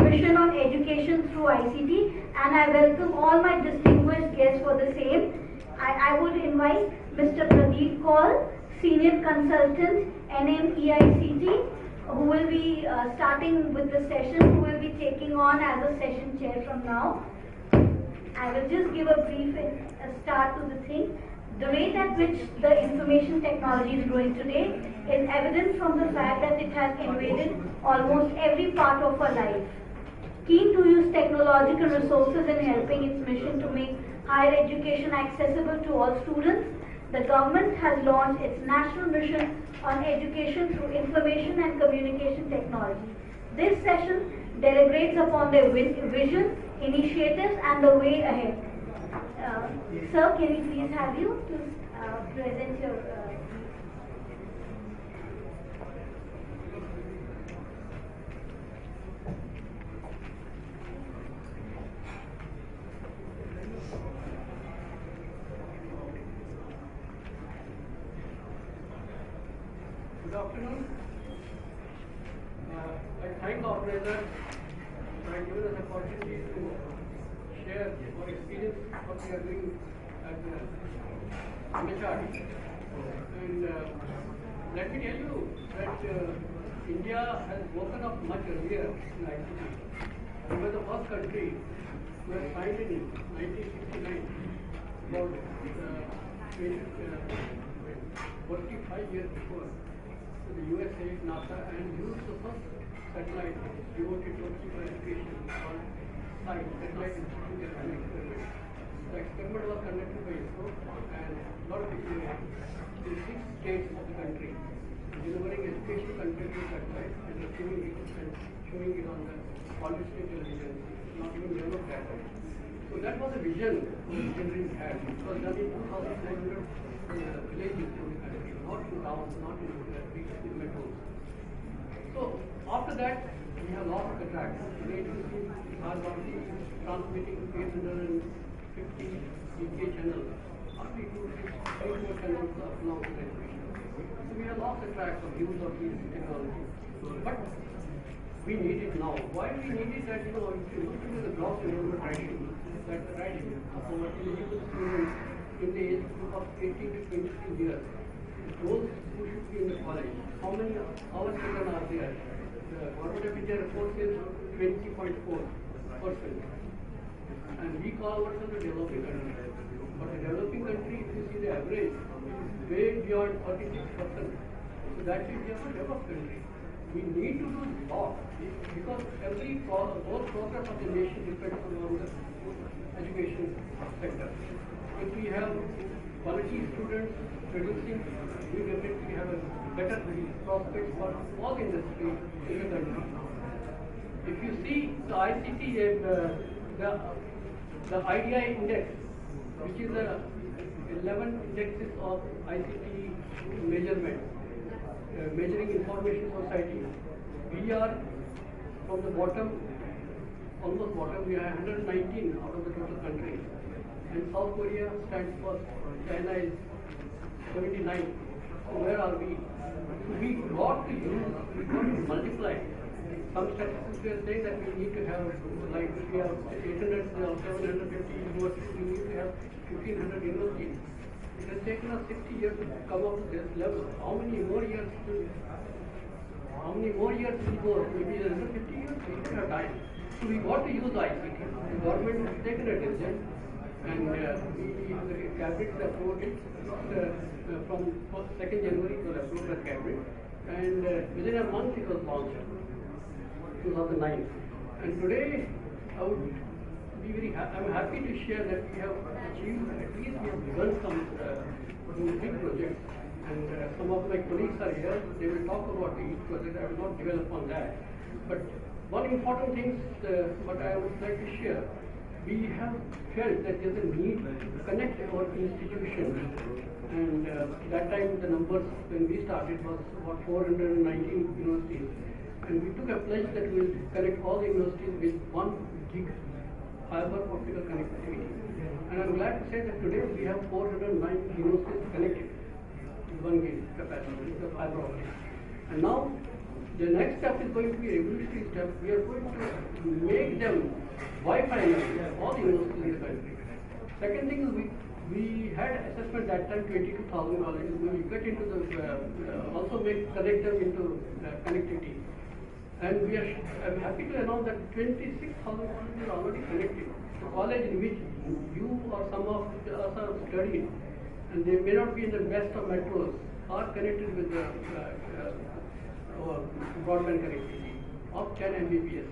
mission on education through ICT, and I welcome all my distinguished guests for the same. I would invite Mr. Pradeep Kaul, Senior Consultant, NMEICT, who will be starting with the session, who will be taking on as a session chair from now. I will just give a brief start to the thing. The rate at which the information technology is growing today is evident from the fact that it has invaded almost every part of our life. Keen to use technological resources in helping its mission to make higher education accessible to all students, the government has launched its national mission on education through information and communication technology. This session deliberates upon their vision, initiatives, and the way ahead. Sir, can we please have you to present your Good afternoon. I thank the organizer for giving us the opportunity to share our experience what we are doing at MHRD. And let me tell you that India has woken up much earlier in ICT. We were the first country who had signed in 1969 about 45 years before. The USA, NASA, and used the first satellite devoted to education called SITE, Satellite Institute and Experiment. The experiment was conducted by ISRO and a lot of engineering in 6 states of the country, delivering education content to satellites and receiving it and showing it on the policy television, not even developed that. So that was a vision engineering had. It was done in 2,900 villages in the country, not in towns, not in big metros. So after that, we have lost the track. Today, you see Bharati transmitting 850 UK channels. After you do 3 more channels of long television. So we have lost the track of use of these technologies. But we need it now. Why we need it? That if you look into the gross enrollment ratio, that the ratio of our eligible students in the age group of 18 to 23 years, those who should be in the college, how many our children are there? The Government of India report says 20.4%. And we call ourselves a developing country. But the developing country, if you see the average, is way beyond 36%. So that is a developed country. We need to do a lot because every whole progress of the nation depends on the education sector. If we have quality students producing, we definitely have a better prospects for all industry in the country. If you see the ICT, the IDI index, which is the 11 indexes of ICT measurement, measuring information society, we are from the bottom, almost bottom, we are 119 out of the total country. And South Korea stands first, China is 79. So where are we? So we got to use, we got to multiply. Some statistics we are saying that we need to have, like we have 800 or 750 universities, we need to have 1500 universities. It has taken us 60 years to come up to this level. How many more years will go? Maybe another 50 years, we don't have time. So we got to use ICT. The government has taken a decision and the cabinet approved it from 2nd January it was approved by cabinet and within a month it was launched, 2009. And today I would be I'm happy to share that we have achieved, at least we have begun some big projects. And some of my colleagues are here, they will talk about each project, I will not dwell upon that. But one important thing, what I would like to share, we have felt that there is a need to connect our institutions. And that time the numbers when we started was about 419 universities. And we took a pledge that we will connect all the universities with 1 gig fiber optical connectivity. And I'm glad to say that today we have 409 universities connected with 1 gig capacity, the fiber optic. And now The next step is going to be a revolutionary step. We are going to make them Wi-Fi enabled, all universities in the country. Second thing is we had assessment that time 22,000 colleges. We will get into the also connect them into connectivity. And I'm happy to announce that 26,000 colleges are already connected. The college in which you or some of us are studying, and they may not be in the best of metros, are connected with the broadband connectivity of 10 Mbps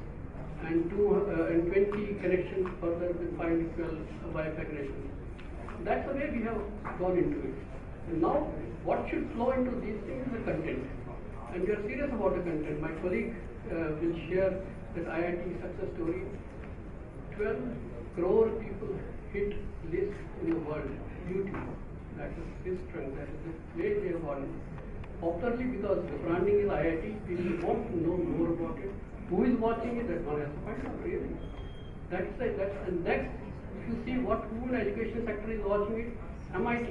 and 20 connections further with 5 to 12 Wi-Fi connections. That's the way we have gone into it. And now, what should flow into these things is the content. And we are serious about the content. My colleague will share that IIT success story. 12 crore people hit list in the world. YouTube. That is his strength. That is the way they have gone. Popularly because the branding is IIT, people want to know more about it. Who is watching it? That one has to find out really. That's and next, if you see who in the education sector is watching it, MIT,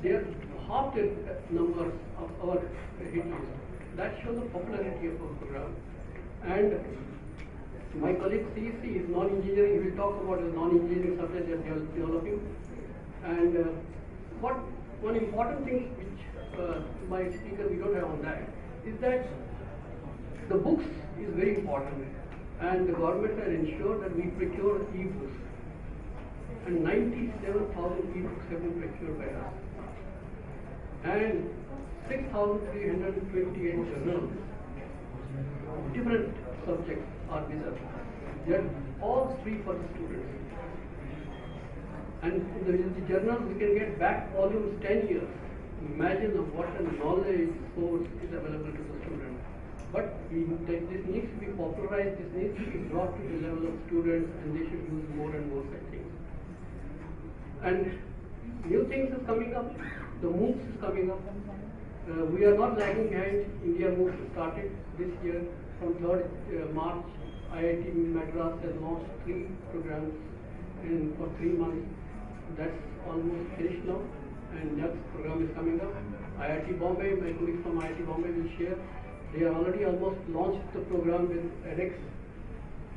they are half the numbers of our hit list. That shows the popularity of our program. And my colleague CEC is non-engineering. He will talk about the non-engineering subject they are developing. And one important thing which my speaker we don't have on that is that the books is very important, and the government has ensured that we procure e-books, and 97,000 e-books have been procured by us, and 6,328 journals, different subjects are with us. They are all free for the students. And in the journal we can get back volumes 10 years. Imagine what a knowledge source is available to the student. But this needs to be popularized, this needs to be brought to the level of students, and they should use more and more such things. And new things is coming up, the MOOCs is coming up. We are not lagging behind. India MOOCs started this year from 3rd March. IIT Madras has launched 3 programs for 3 months. That's almost finished now, and next program is coming up. IIT Bombay, my colleagues from IIT Bombay will share. They have already almost launched the program with edX,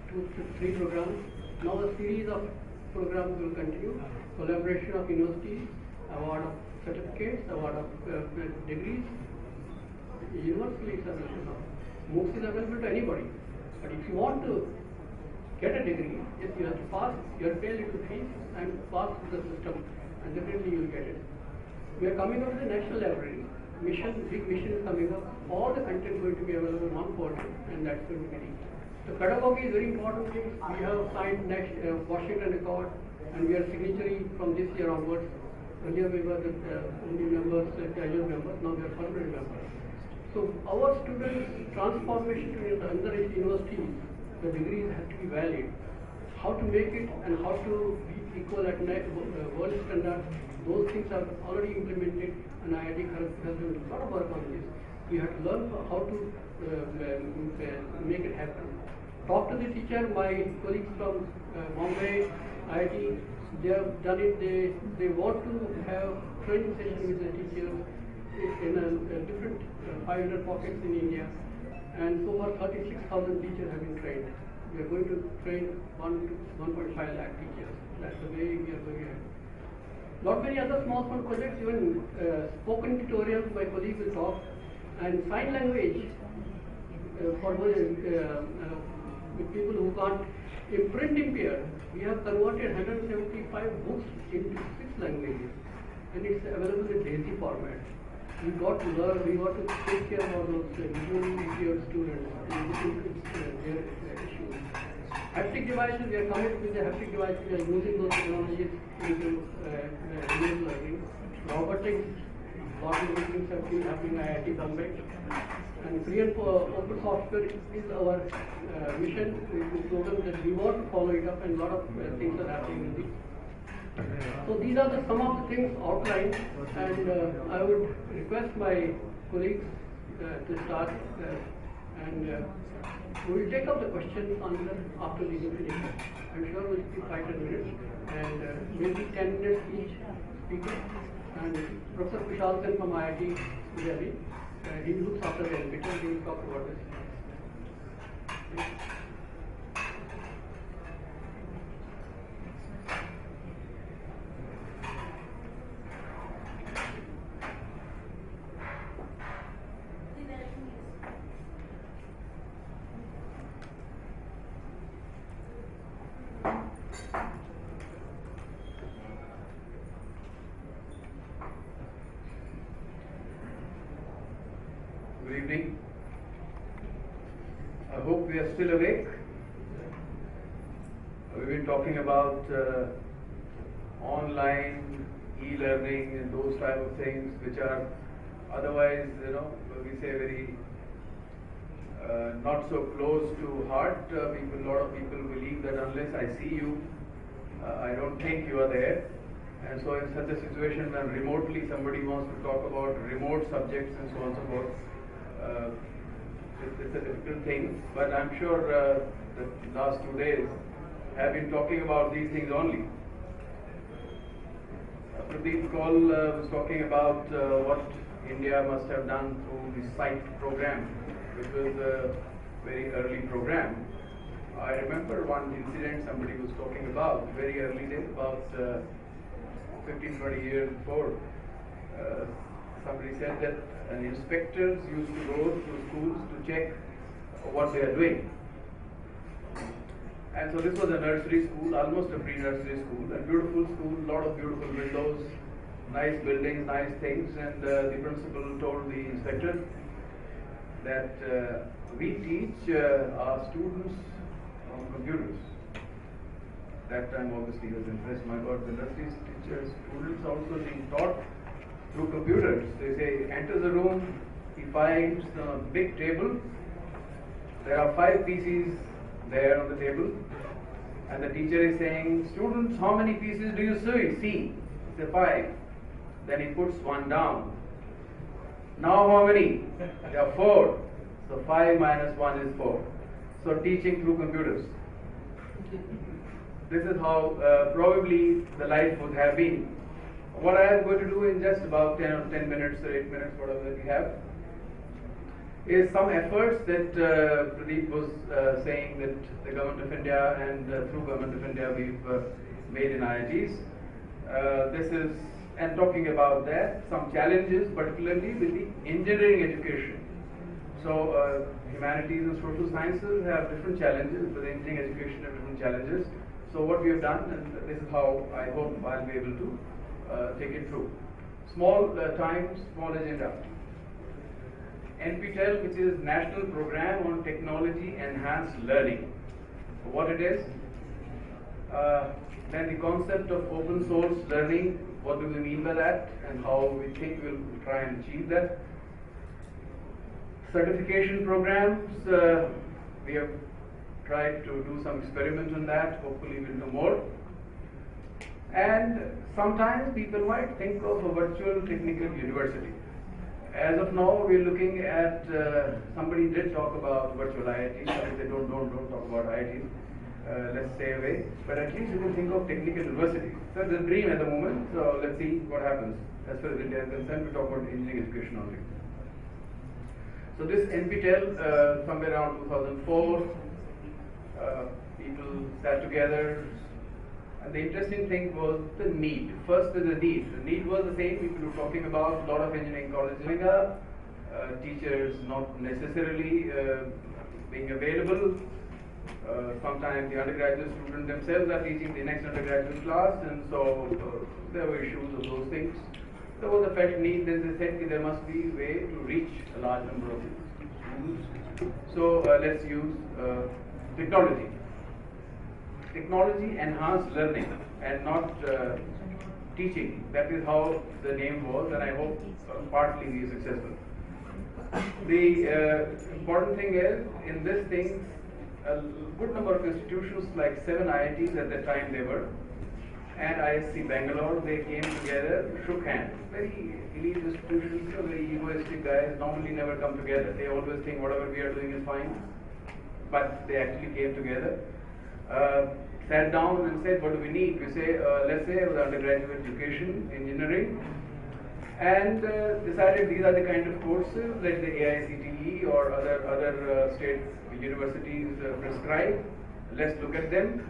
2 to 3 programs. Now a series of programs will continue. Collaboration of universities, award of certificates, award of degrees. Universally it's available now. MOOCs is available to anybody. But if you want to get a degree, yes, you have to pass, you have to pay a little fees and pass through the system, and definitely you will get it. We are coming up with the National Library. Big mission is coming up. All the content is going to be available on one portal, and that's going to be reached. The pedagogy is very important thing. We have signed Washington Accord, and we are signatory from this year onwards. Earlier we were only members, casual members, now we are permanent members. So our students' transformation to the underage universities, the degrees have to be valid. How to make it and how to be equal at world standard, those things are already implemented, and IIT Kharagpur has done a lot of work on this. We have to learn how to make it happen. Talk to the teacher. My colleagues from Bombay, IIT, they have done it. They want to have training session with the teachers in a different 500 pockets in India, and so far 36,000 teachers have been trained. We are going to train 1.5 lakh teachers. That's the way we are going ahead. Not many other small fund projects, even spoken tutorials, my colleague will talk, and sign language for with people who can't print impaired. We have converted 175 books into 6 languages, and it's available in DAISY format. We got to learn, we got to take care of those visually impaired students and look into their issues. Haptic devices, we are committed with the haptic devices, we are using those technologies into remote learning. Robotics, lot of things have been happening at IIT Bombay. And free and open software is our mission. We told them that we want to follow it up, and a lot of things are happening in this. So these are some of the things outlined, and I would request my colleagues to start, and we will take up the questions after the finish. I'm sure we'll speak 5-10 minutes, and maybe 10 minutes each speaker. And Professor Kushal Sen from IIT Delhi, He looks after the NPTEL, he will talk about this. Good evening. I hope we are still awake. We've been talking about online e-learning and those type of things which are otherwise, we say very not so close to heart. A lot of people believe that unless I see you, I don't think you are there. And so in such a situation when remotely somebody wants to talk about remote subjects and so on and so forth, it's a difficult thing, but I'm sure the last 2 days have been talking about these things only. Pradeep Kaul was talking about what India must have done through the SITE program, which was a very early program. I remember one incident somebody was talking about, very early days, about 15-20 years before. Somebody said that inspectors used to go to schools to check what they are doing. And so this was a nursery school, almost a pre-nursery school, a beautiful school, lot of beautiful windows, nice buildings, nice things, and the principal told the inspector that we teach our students on computers. That time obviously was impressed, my God, the nursery teachers, students also being taught through computers. They say, enters a room, he finds a big table, there are 5 PCs there on the table, and the teacher is saying, students, how many pieces do you see? Say 5. Then he puts 1 down. Now how many? There are 4. So 5 minus 1 is 4. So teaching through computers. This is how probably the life would have been. What I am going to do in just about 10 minutes or 8 minutes, whatever we have, is some efforts that Pradeep was saying that the Government of India and through Government of India we've made in IITs. This is, and talking about that, some challenges particularly with the engineering education. So humanities and social sciences have different challenges, but engineering education have different challenges. So what we have done, and this is how I hope I'll be able to take it through. Small time, small agenda. NPTEL, which is National Program on Technology Enhanced Learning. What it is, then the concept of open source learning, what do we mean by that, and how we think we'll try and achieve that. Certification programs, we have tried to do some experiment on that, hopefully we'll do more. And sometimes people might think of a virtual technical university. As of now, we're looking at, somebody did talk about virtual IITs, but they don't talk about IITs. Let's stay away. But at least you can think of technical university. So it's a dream at the moment, so let's see what happens. As far as India is concerned, we talk about engineering education only. So this NPTEL, somewhere around 2004, people sat together. And the interesting thing was the need. First is the need. The need was the same. People were talking about a lot of engineering colleges coming up, teachers not necessarily being available. Sometimes the undergraduate students themselves are teaching the next undergraduate class, and so there were issues of those things. There was a felt need. Then they said there must be a way to reach a large number of students. So let's use technology. Technology enhanced learning and not teaching. That is how the name was, and I hope partly we are successful. The important thing is, in this thing, a good number of institutions, like 7 IITs at the time they were, and ISC Bangalore, they came together, shook hands. Very elite institutions, very egoistic guys, normally never come together. They always think whatever we are doing is fine, but they actually came together. Sat down and said, what do we need? We say, let's say, with undergraduate education, engineering, and decided these are the kind of courses that the AICTE or other state universities prescribe. Let's look at them,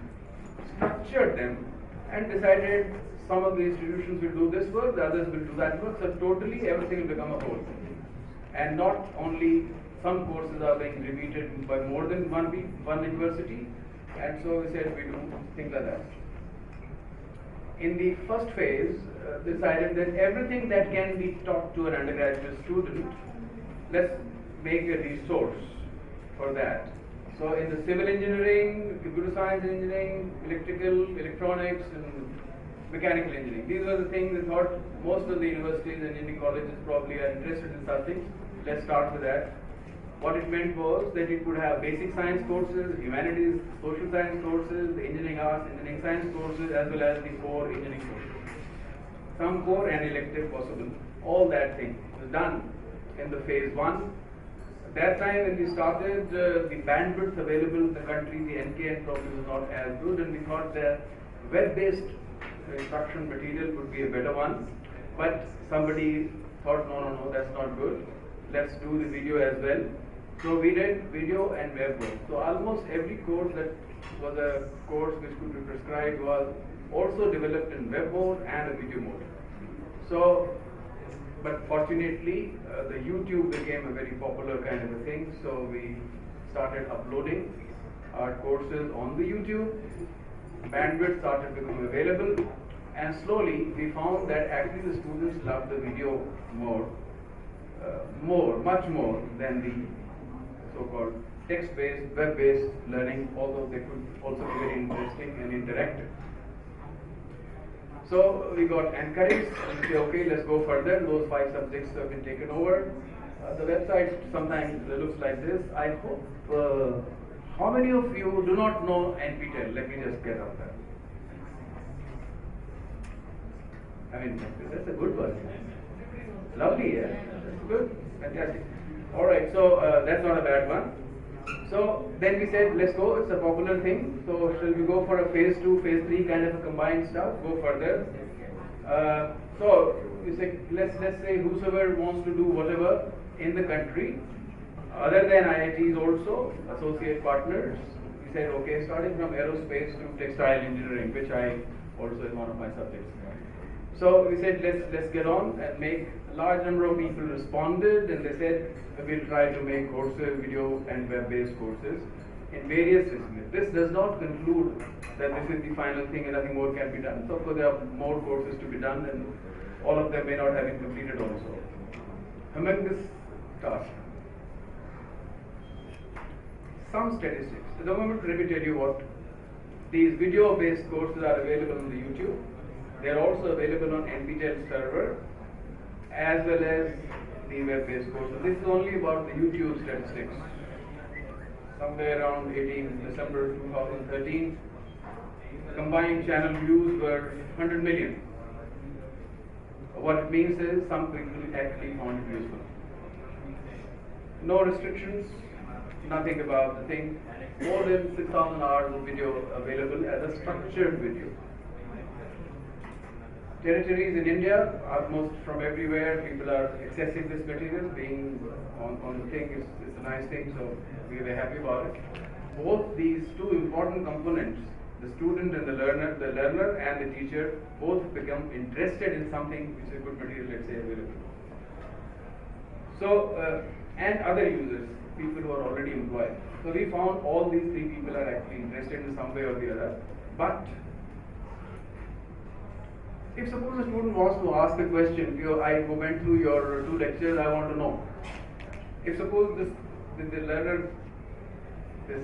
structured them, and decided some of the institutions will do this work, the others will do that work. So totally everything will become a whole. And not only some courses are being repeated by more than one university, and so we said we do things like that. In the first phase, decided that everything that can be taught to an undergraduate student, let's make a resource for that. So in the civil engineering, computer science engineering, electrical, electronics, and mechanical engineering, these were the things we thought most of the universities and engineering colleges probably are interested in such things. Let's start with that. What it meant was that it would have basic science courses, humanities, social science courses, the engineering arts, engineering science courses, as well as the core engineering courses. Some core and elective possible. All that thing was done in the phase 1. At that time when we started, the bandwidth available in the country, the NKN probably was not as good, and we thought that web-based instruction material would be a better one. But somebody thought, no, that's not good. Let's do the video as well. So we did video and web both. So almost every course that was a course which could be prescribed was also developed in web mode and a video mode. So, but fortunately, the YouTube became a very popular kind of a thing. So we started uploading our courses on the YouTube. Bandwidth started becoming available, and slowly we found that actually the students loved the video much more than the so-called text-based, web-based learning, although they could also be very interesting and interactive. So we got encouraged and say, okay, let's go further. Those 5 subjects have been taken over. The website sometimes looks like this. I hope, how many of you do not know NPTEL? Let me just get up there. I mean, that's a good one. Lovely, yeah? That's good, fantastic. Alright, so that's not a bad one. So then we said, let's go, it's a popular thing. So shall we go for a phase 2, phase 3 kind of a combined stuff, go further. So we said, let's say whosoever wants to do whatever in the country, other than IITs also, associate partners, we said, okay, starting from aerospace to textile engineering, which I also is one of my subjects. So we said, let's get on and make. A large number of people responded, and they said, we'll try to make courses, video and web-based courses in various disciplines. This does not conclude that this is the final thing and nothing more can be done. So of course there are more courses to be done, and all of them may not have been completed also. Among this task, some statistics. At the moment, let me tell you what these video-based courses are available on the YouTube. They are also available on NPTEL server as well as the web-based courses. This is only about the YouTube statistics. Somewhere around 18 December 2013, combined channel views were 100 million. What it means is some people actually found it useful. No restrictions, nothing about the thing. More than 6,000 hours of video available as a structured video. Territories in India, almost from everywhere, people are accessing this material. Being on the thing is a nice thing, so we are happy about it. Both these two important components, the student and the learner and the teacher, both become interested in something which is a good material, let's say, available. So, and other users, people who are already employed. So we found all these 3 people are actually interested in some way or the other. But if suppose a student wants to ask a question, I went through your 2 lectures, I want to know. If suppose the learner, the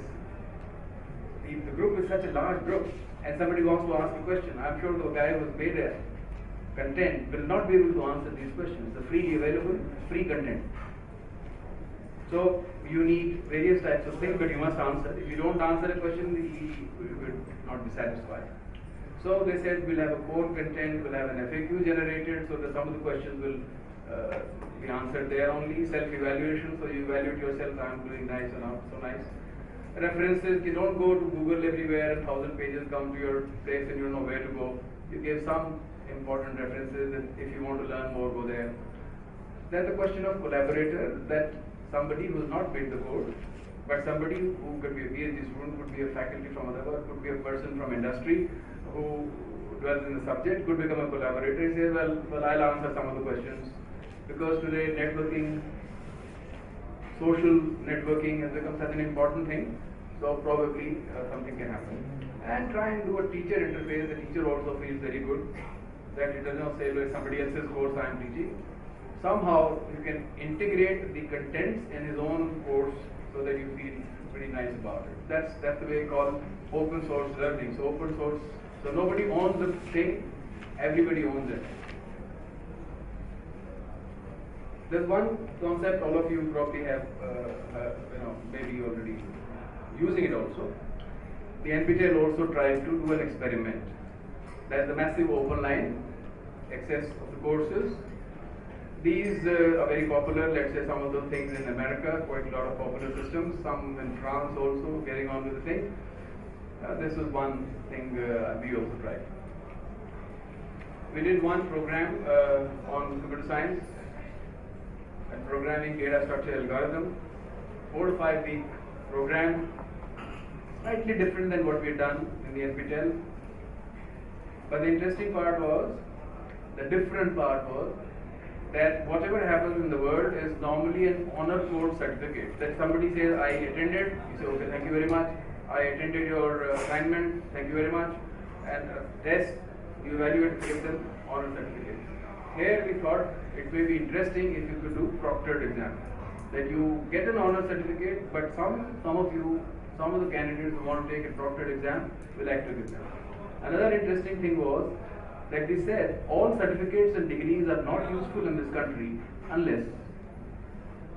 group is such a large group, and somebody wants to ask a question, I'm sure the guy who has made a content will not be able to answer these questions. The freely available, free content. So you need various types of things, but you must answer. If you don't answer a question, he will not be satisfied. So they said we'll have a core content, we'll have an FAQ generated, so that some of the questions will be answered there only. Self-evaluation, so you evaluate yourself, I'm doing nice or not so nice. References, you don't go to Google everywhere and 1,000 pages come to your place and you don't know where to go. You give some important references, and if you want to learn more, go there. Then the question of collaborator, that somebody who has not made the code, but somebody who could be a PhD student, could be a faculty from other, could be a person from industry who dwells in the subject, could become a collaborator. He says, well, I'll answer some of the questions, because today networking, social networking has become such an important thing. So probably something can happen. And try and do a teacher interface. The teacher also feels very good that it does not say, like, somebody else's course I am teaching. Somehow you can integrate the contents in his own course so that you feel pretty nice about it. That's the way called open source learning. So open source, so nobody owns the thing, everybody owns it. There's one concept all of you probably have, maybe already using it also. The NPTEL also tried to do an experiment. There's a massive open line, access of the courses. These are very popular, let's say some of the things in America, quite a lot of popular systems, some in France also getting on with the thing. This is one thing we also tried. We did one program on computer science and programming data structure algorithm, 4 to 5 week program, slightly different than what we had done in the NPTEL. But the interesting part was, the different part was, that whatever happens in the world is normally an honor code certificate. That somebody says, I attended, you say, okay, thank you very much. I attended your assignment, thank you very much. And test, you evaluate, give them honor certificate. Here we thought it may be interesting if you could do proctored exam. That you get an honor certificate, but some of the candidates who want to take a proctored exam will actually exam. Another interesting thing was that they said all certificates and degrees are not useful in this country unless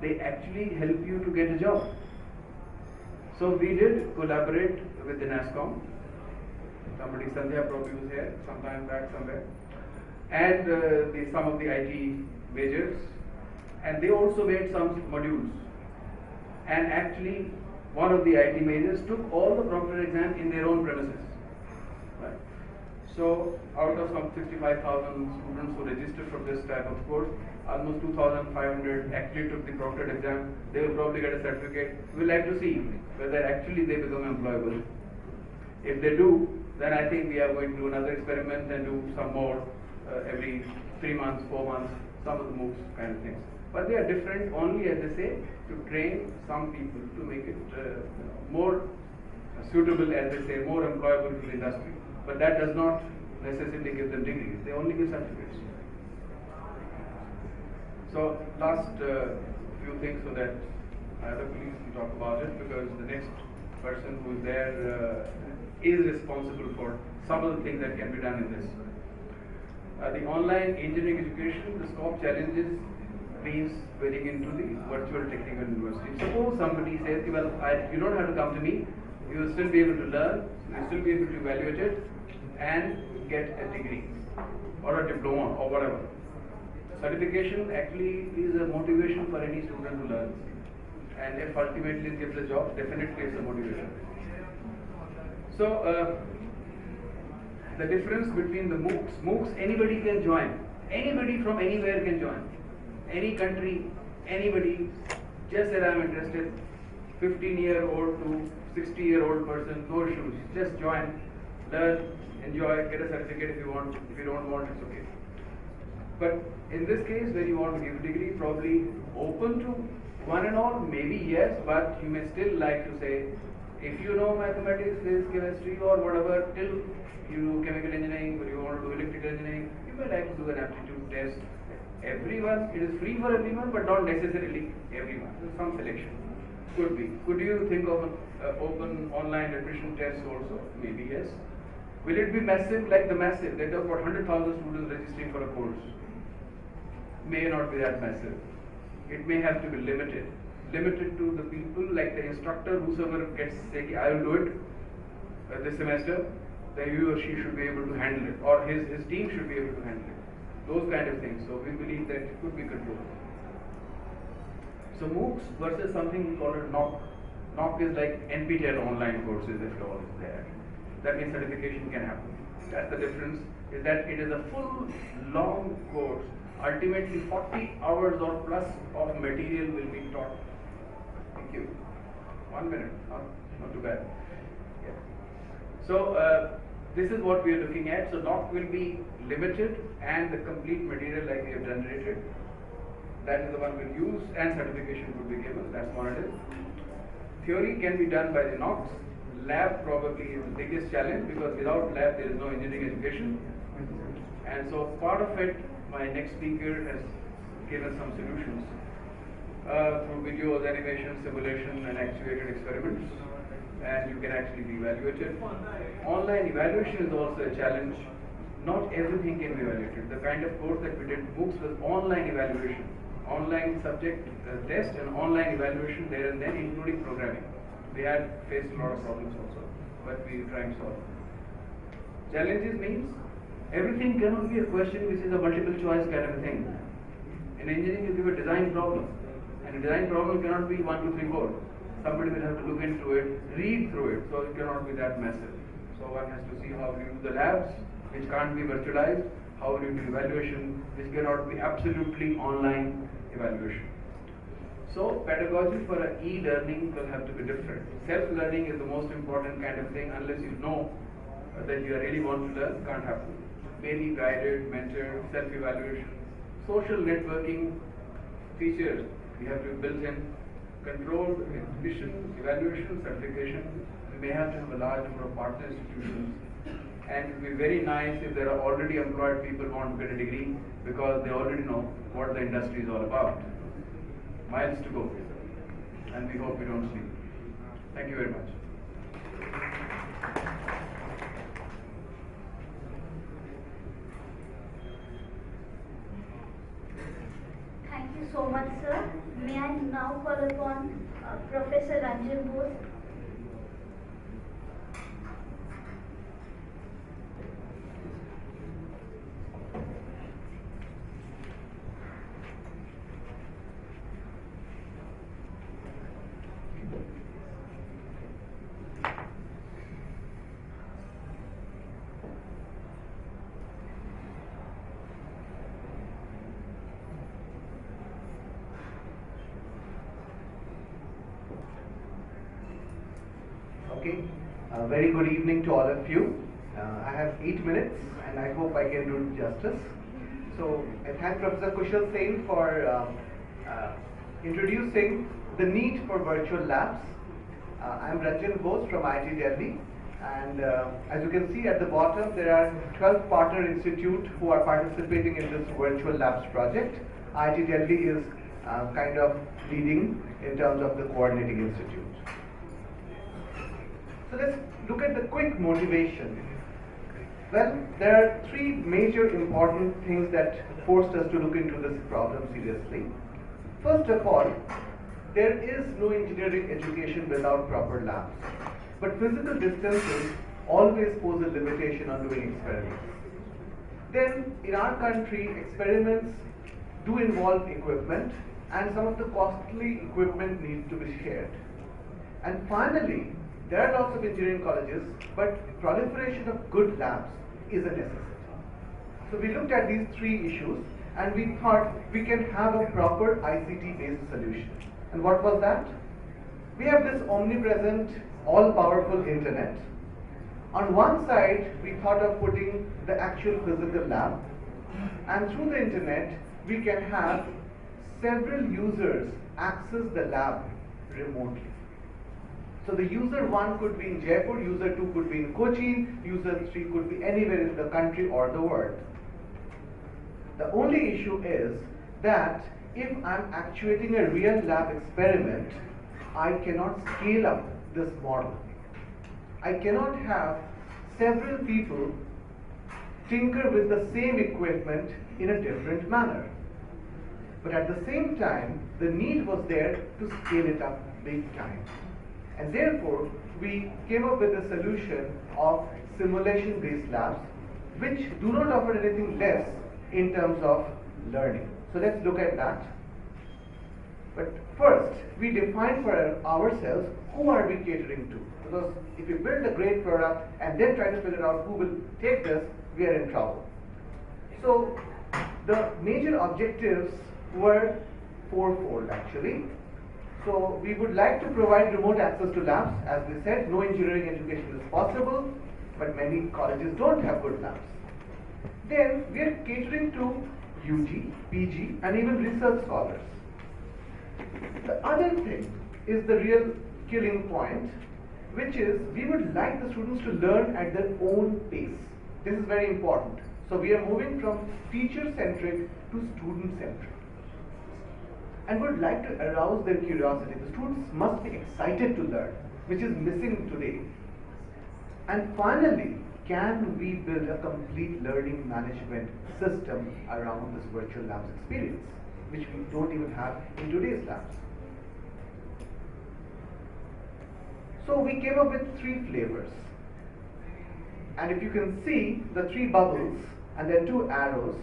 they actually help you to get a job. So we did collaborate with the NASSCOM. Somebody, Sandhya probably was here sometime back somewhere, and some of the IT majors, and they also made some modules. And actually, one of the IT majors took all the proctored exam in their own premises. Right? So out of some 65,000 students who registered for this type of course, almost 2,500 actually took the proctored exam. They will probably get a certificate. We'll like to see whether actually they become employable. If they do, then I think we are going to do another experiment and do some more every 3 months, 4 months, some of the MOOCs kind of things. But they are different only, as they say, to train some people to make it more suitable, as they say, more employable to the industry. But that does not necessarily give them degrees, they only give certificates. So last few things so that either please talk about it, because the next person who is there is responsible for some of the things that can be done in this. The online engineering education, the scope challenges means getting into the virtual technical university. Suppose somebody says, well, you don't have to come to me, you will still be able to learn, you will still be able to evaluate it and get a degree or a diploma or whatever. Certification actually is a motivation for any student to learn, and if ultimately it gives a job, definitely it's a motivation. So the difference between the MOOCs, anybody can join, anybody from anywhere can join, any country, anybody, just that I'm interested, 15-year-old to 60-year-old person, no issues, just join, learn, enjoy, get a certificate if you want, if you don't want, it's okay. But in this case, where you want to give a degree, probably open to one and all, maybe yes, but you may still like to say, if you know mathematics, physics, chemistry or whatever, till you do chemical engineering, or you want to do electrical engineering, you may like to do an aptitude test. Everyone, it is free for everyone, but not necessarily everyone. There's some selection. Could be. Could you think of an open online admission test also? Maybe yes. Will it be massive like the massive? There are about 100,000 students registering for a course. May not be that massive. It may have to be limited. Limited to the people, like the instructor, whosoever gets say, I will do it this semester, then he or she should be able to handle it, or his team should be able to handle it. Those kind of things. So we believe that it could be controlled. So MOOCs versus something we call it NOC. NOC is like NPTEL online courses, if all is there. that means certification can happen. That's the difference, is that it is a full long course. Ultimately 40 hours or plus of material will be taught. Thank you. 1 minute, not too bad. Yeah. So this is what we are looking at. So NOC will be limited and the complete material like we have generated, that is the one we'll use, and certification would be given. That's what it is. Theory can be done by the NOCs. Lab probably is the biggest challenge, because without lab there is no engineering education. And so part of it, my next speaker has given some solutions through videos, animation, simulation and actuated experiments, and you can actually be evaluated. Online evaluation is also a challenge. Not everything can be evaluated. The kind of course that we did, MOOCs, was online evaluation, online subject test and online evaluation there and then, including programming. We had faced a lot of problems also, but we were trying to solve. Challenges means everything cannot be a question which is a multiple choice kind of a thing. In engineering, you give a design problem, and a design problem cannot be 1, 2, 3, 4. Somebody will have to look into it, read through it, so it cannot be that massive. So one has to see how you use the labs, which can't be virtualized, how you do evaluation, which cannot be absolutely online evaluation. So pedagogy for e-learning will have to be different. Self-learning is the most important kind of thing. Unless you know that you really want to learn, can't happen. Maybe guided, mentored, self-evaluation, social networking features we have to be built in, controlled admission, evaluation, certification. We may have to have a large number of partner institutions. And it will be very nice if there are already employed people who want to get a degree, because they already know what the industry is all about. Miles to go, and we hope we don't sleep. Thank you very much. Thank you so much, sir. May I now call upon Professor Ranjan Bose. Okay, very good evening to all of you. I have 8 minutes and I hope I can do justice. So I thank Professor Kushal Sen for introducing the need for virtual labs. I am Ranjan Bose from IIT Delhi, and as you can see at the bottom, there are 12 partner institutes who are participating in this virtual labs project. IIT Delhi is kind of leading in terms of the coordinating institute. So let's look at the quick motivation. Well, there are 3 major important things that forced us to look into this problem seriously. First of all, there is no engineering education without proper labs. But physical distances always pose a limitation on doing experiments. Then, in our country, experiments do involve equipment, and some of the costly equipment needs to be shared. And finally, there are lots of engineering colleges, but proliferation of good labs is a necessity. So we looked at these 3 issues, and we thought we can have a proper ICT-based solution. And what was that? We have this omnipresent, all-powerful internet. On one side, we thought of putting the actual physical lab, and through the internet, we can have several users access the lab remotely. So the user 1 could be in Jaipur, user 2 could be in Cochin, user 3 could be anywhere in the country or the world. The only issue is that if I'm actuating a real lab experiment, I cannot scale up this model. I cannot have several people tinker with the same equipment in a different manner. But at the same time, the need was there to scale it up big time. And therefore, we came up with a solution of simulation-based labs, which do not offer anything less in terms of learning. So let's look at that. But first, we define for ourselves who are we catering to. Because if we build a great product and then try to figure out who will take this, we are in trouble. So the major objectives were fourfold actually. So we would like to provide remote access to labs. As we said, no engineering education is possible, but many colleges don't have good labs. Then we are catering to UG, PG and even research scholars. The other thing is the real killing point, which is we would like the students to learn at their own pace. This is very important. So we are moving from teacher-centric to student-centric. And would like to arouse their curiosity. The students must be excited to learn, which is missing today. And finally, can we build a complete learning management system around this virtual labs experience, which we don't even have in today's labs? So we came up with 3 flavors. And if you can see the 3 bubbles and there are 2 arrows,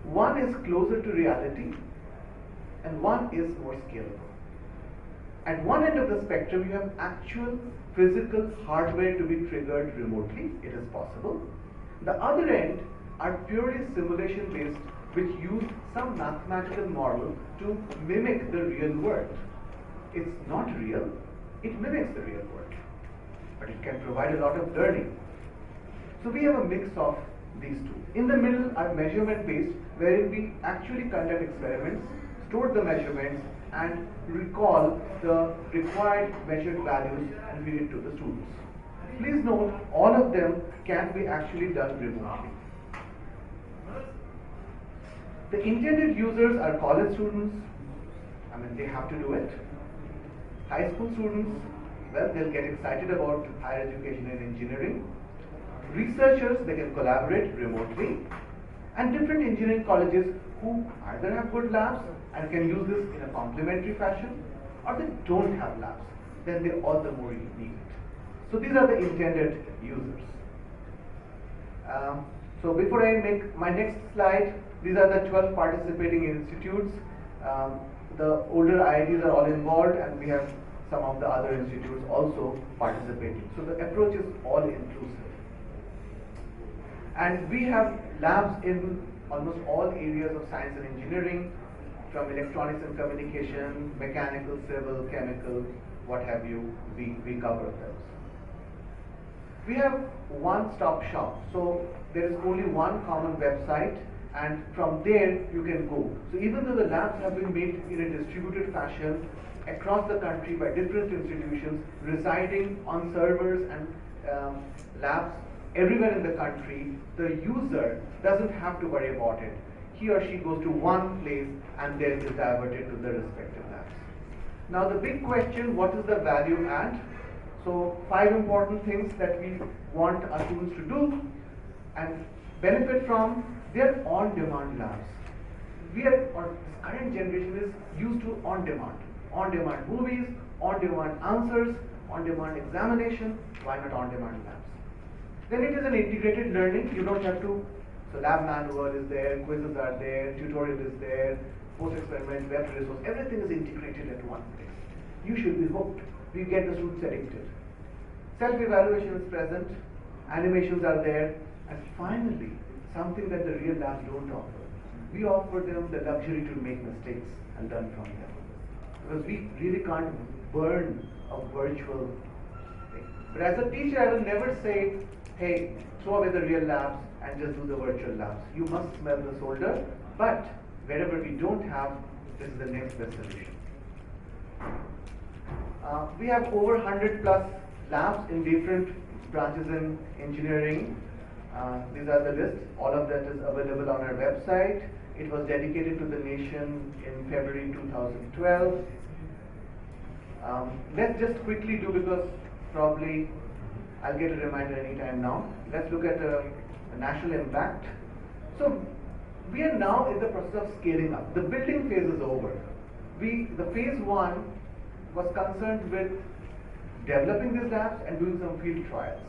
one is closer to reality and one is more scalable. At one end of the spectrum, you have actual physical hardware to be triggered remotely. It is possible. The other end are purely simulation based, which use some mathematical model to mimic the real world. It's not real, it mimics the real world, but it can provide a lot of learning. So we have a mix of these two. In the middle are measurement based, wherein we actually conduct experiments, store the measurements and recall the required measured values and feed it to the students. Please note, all of them can be actually done remotely. The intended users are college students, they have to do it. High school students, well, they'll get excited about higher education and engineering. Researchers, they can collaborate remotely. And different engineering colleges who either have good labs and can use this in a complementary fashion, or they don't have labs, then they all the more need it. So these are the intended users. So before I make my next slide, these are the 12 participating institutes. The older IITs are all involved, and we have some of the other institutes also participating. So the approach is all inclusive. And we have labs in almost all areas of science and engineering, from electronics and communication, mechanical, civil, chemical, what have you, we cover those. We have one-stop shop, so there is only one common website, and from there you can go. So even though the labs have been made in a distributed fashion across the country by different institutions residing on servers and labs everywhere in the country, the user doesn't have to worry about it. He or she goes to one place and then is diverted to the respective labs. Now the big question, what is the value add? So 5 important things that we want our students to do and benefit from. They are on-demand labs. This current generation is used to on-demand movies, on-demand answers, on-demand examination. Why not on-demand labs? Then it is an integrated learning. You don't have to, so lab manual is there, quizzes are there, tutorial is there, post-experiment, web resource, everything is integrated at one place. You should be hooked. We get the students addicted. Self-evaluation is present, animations are there, and finally, something that the real labs don't offer. We offer them the luxury to make mistakes and learn from them. Because we really can't burn a virtual thing. But as a teacher, I will never say, hey, throw away the real labs and just do the virtual labs. You must smell the solder, but wherever we don't have, this is the next best solution. We have over 100 plus labs in different branches in engineering. These are the list. All of that is available on our website. It was dedicated to the nation in February 2012. Let's just quickly do, because probably I'll get a reminder anytime now. Let's look at the national impact. So we are now in the process of scaling up. The building phase is over. The phase 1 was concerned with developing these labs and doing some field trials.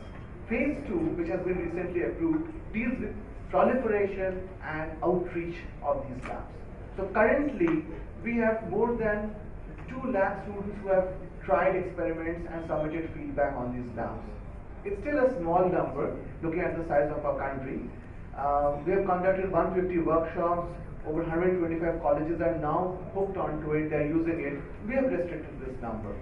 Phase 2, which has been recently approved, deals with proliferation and outreach of these labs. So currently, we have more than 2 lakh students who have tried experiments and submitted feedback on these labs. It's still a small number looking at the size of our country. We have conducted 150 workshops, over 125 colleges are now hooked onto it, they're using it. We have restricted this number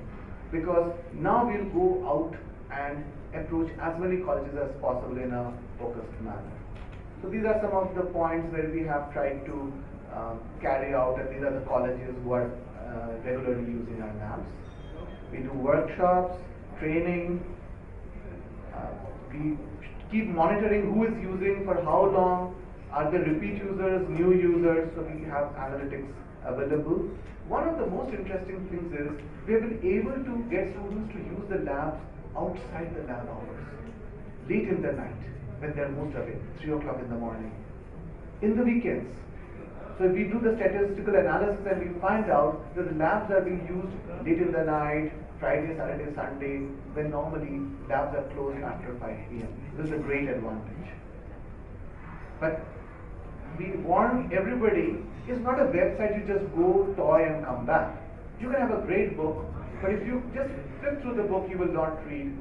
because now we'll go out and approach as many colleges as possible in a focused manner. So these are some of the points where we have tried to carry out, and these are the colleges who are regularly using our labs. We do workshops, training, we keep monitoring who is using for how long, are there repeat users, new users, so we have analytics available. One of the most interesting things is we have been able to get students to use the labs outside the lab hours, late in the night when they're most awake, 3 o'clock in the morning, in the weekends. So if we do the statistical analysis and we find out that the labs are being used late in the night, Friday, Saturday, Sunday, when normally labs are closed after 5 p.m. This is a great advantage. But we warn everybody, it's not a website you just go, toy and come back. You can have a great book, but if you just flip through the book, you will not read.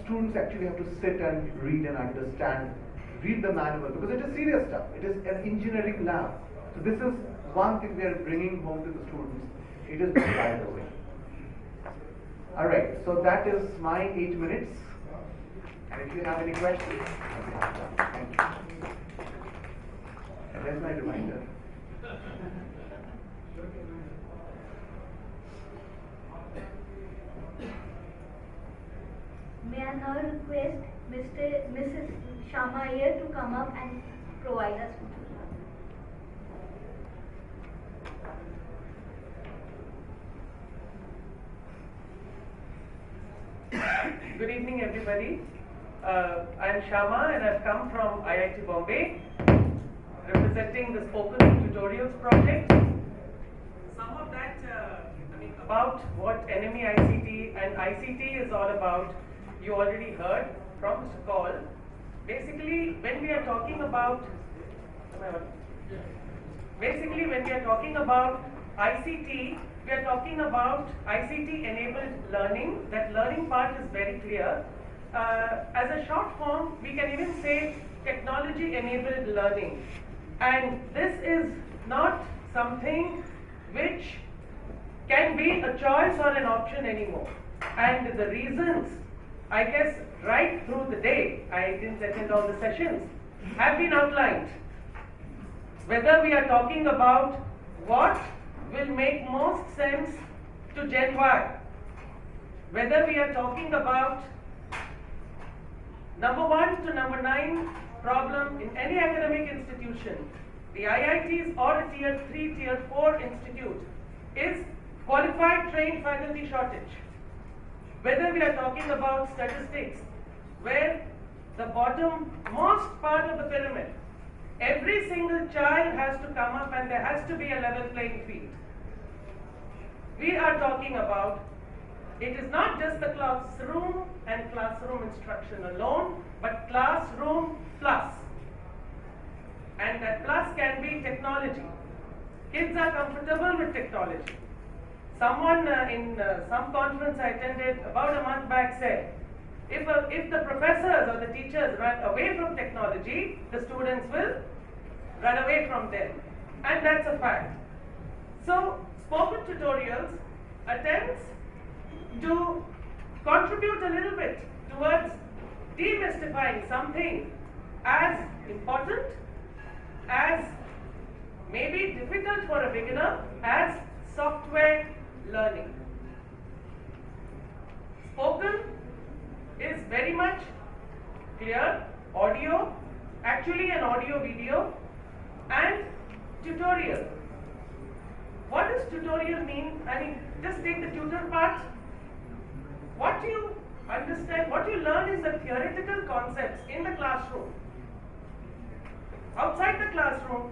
Students actually have to sit and read and understand, read the manual, because it is serious stuff. It is an engineering lab. So this is one thing we are bringing home to the students. It is not by the way. Alright, so that is my 8 minutes. And if you have any questions, I'll be happy to answer. Thank you. And there's my reminder. May I now request Mrs. Shama Iyer to come up and provide us with Good evening, everybody. I'm Shama and I've come from IIT Bombay, representing the Spoken Tutorials project. Some of that, about what NME ICT and ICT is all about, you already heard from Mr. Kaul. Basically, when we are talking about ICT, we are talking about ICT-enabled learning. That learning part is very clear. As a short form, we can even say technology-enabled learning. And this is not something which can be a choice or an option anymore. And the reasons, I guess, right through the day, I didn't attend all the sessions, have been outlined. Whether we are talking about what will make most sense to Gen Y, whether we are talking about number 1 to number 9 problem in any academic institution, the IITs or a tier 3, tier 4 institute, is qualified trained faculty shortage. Whether we are talking about statistics, where the bottom-most part of the pyramid, every single child has to come up and there has to be a level playing field. We are talking about, it is not just the classroom and classroom instruction alone, but classroom plus. And that plus can be technology. Kids are comfortable with technology. Someone in some conference I attended about a month back said, if the professors or the teachers run away from technology, the students will run away from them. And that's a fact. So, Spoken Tutorials attempts to contribute a little bit towards demystifying something as important, as maybe difficult for a beginner, as software learning. Spoken is very much clear, audio, actually an audio video, and tutorial. What does tutorial mean? I mean, just take the tutor part. What you understand, what you learn is the theoretical concepts in the classroom. Outside the classroom,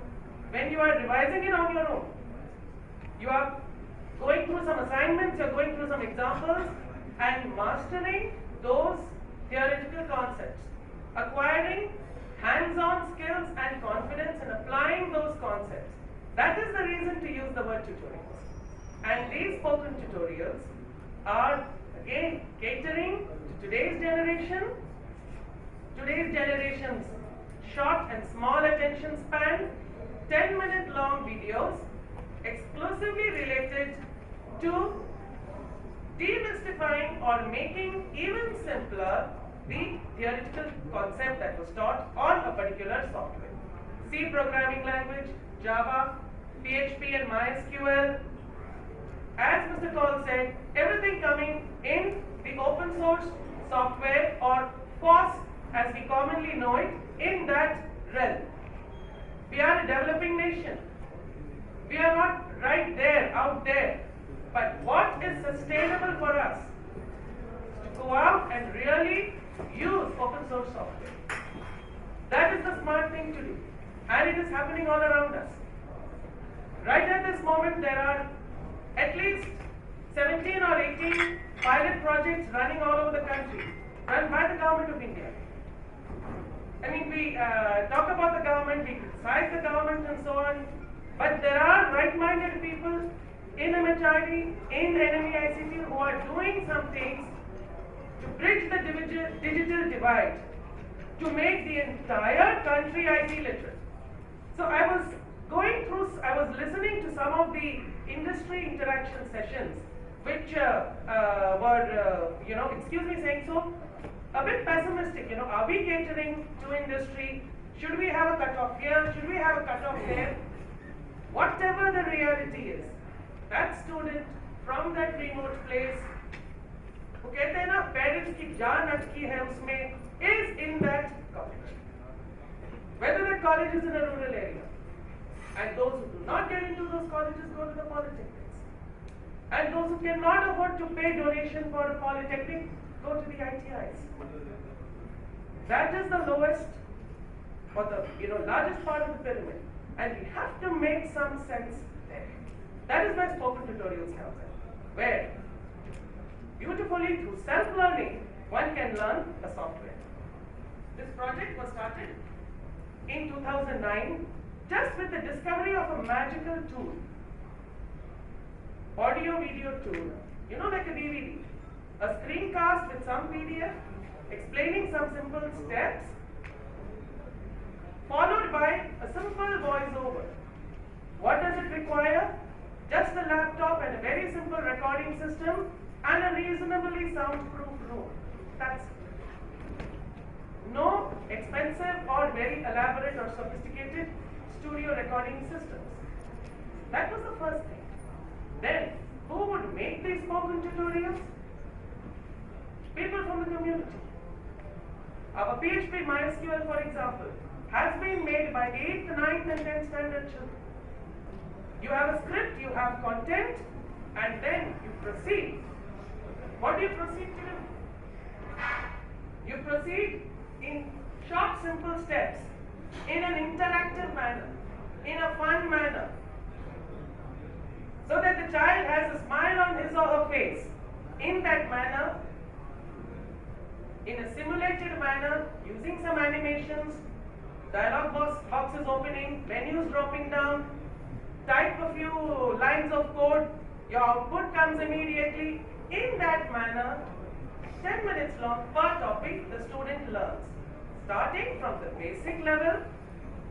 when you are revising it on your own, you are going through some assignments, you are going through some examples and mastering those theoretical concepts, acquiring hands-on skills and confidence in applying those concepts. That is the reason to use the word tutorials. And these spoken tutorials are again catering to today's generation's short and small attention span, 10-minute long videos exclusively related to demystifying or making even simpler the theoretical concept that was taught on a particular software. C programming language, Java, PHP and MySQL. As Mr. Kaul said, everything coming in the open source software or FOSS as we commonly know it, in that realm. We are a developing nation. We are not right there, out there. But what is sustainable for us? To go out and really use open source software. That is the smart thing to do. And it is happening all around us. Right at this moment, there are at least 17 or 18 pilot projects running all over the country, run by the government of India. I mean, we talk about the government, we criticize the government and so on, but there are right-minded people in MHRD, in NME-ICT who are doing some things to bridge the digital divide, to make the entire country IT literate. So I was listening to some of the industry interaction sessions, which were, excuse me saying so, a bit pessimistic. Are we catering to industry? Should we have a cutoff here? Should we have a cutoff there? Whatever the reality is, that student from that remote place, who कहते हैं ना parents की जान अटकी है उसमें, is in that college. Whether that college is in a rural area, and those who do not get into those colleges go to the polytechnics, and those who cannot afford to pay donation for a polytechnic go to the ITIs. That is the lowest or the largest part of the pyramid, and we have to make some sense there. That is where spoken tutorials comes in, where beautifully through self-learning one can learn a software. This project was started in 2009 just with the discovery of a magical tool, audio video tool, like a DVD, a screencast with some PDF explaining some simple steps, followed by a simple voiceover. What does it require? Just a laptop and a very simple recording system and a reasonably soundproof room. That's it. No expensive or very elaborate or sophisticated studio recording systems. That was the first thing. Then, who would make these spoken tutorials? People from the community. Our PHP MySQL, for example, has been made by 8th, 9th and 10th standard children. You have a script, you have content, and then you proceed. What do you proceed to do? You proceed in short, simple steps, in an interactive manner, in a fun manner, so that the child has a smile on his or her face. In that manner, in a simulated manner, using some animations, dialog boxes opening, menus dropping down, type a few lines of code, your output comes immediately. In that manner, 10 minutes long per topic, the student learns. Starting from the basic level,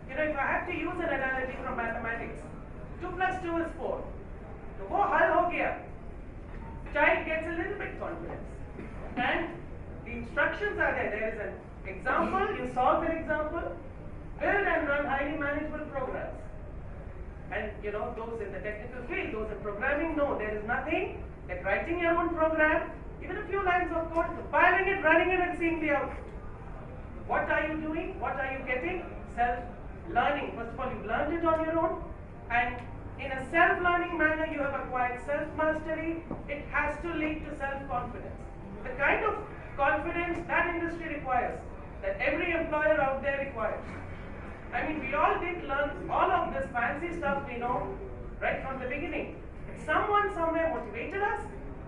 if I have to use an analogy from mathematics, 2 plus 2 is 4. So, wo hal ho gaya. Child gets a little bit confidence. And the instructions are there. There is an example, you solve the example, build and run highly manageable programs. And those in the technical field, those in programming, no, there is nothing like writing your own program, even a few lines of code, compiling it, running it and seeing the output. What are you doing? What are you getting? Self-learning. First of all, you've learned it on your own, and in a self-learning manner, you have acquired self-mastery. It has to lead to self-confidence. The kind of confidence that industry requires, that every employer out there requires. I mean, we all did learn all of this fancy stuff we know right from the beginning. Someone somewhere motivated us,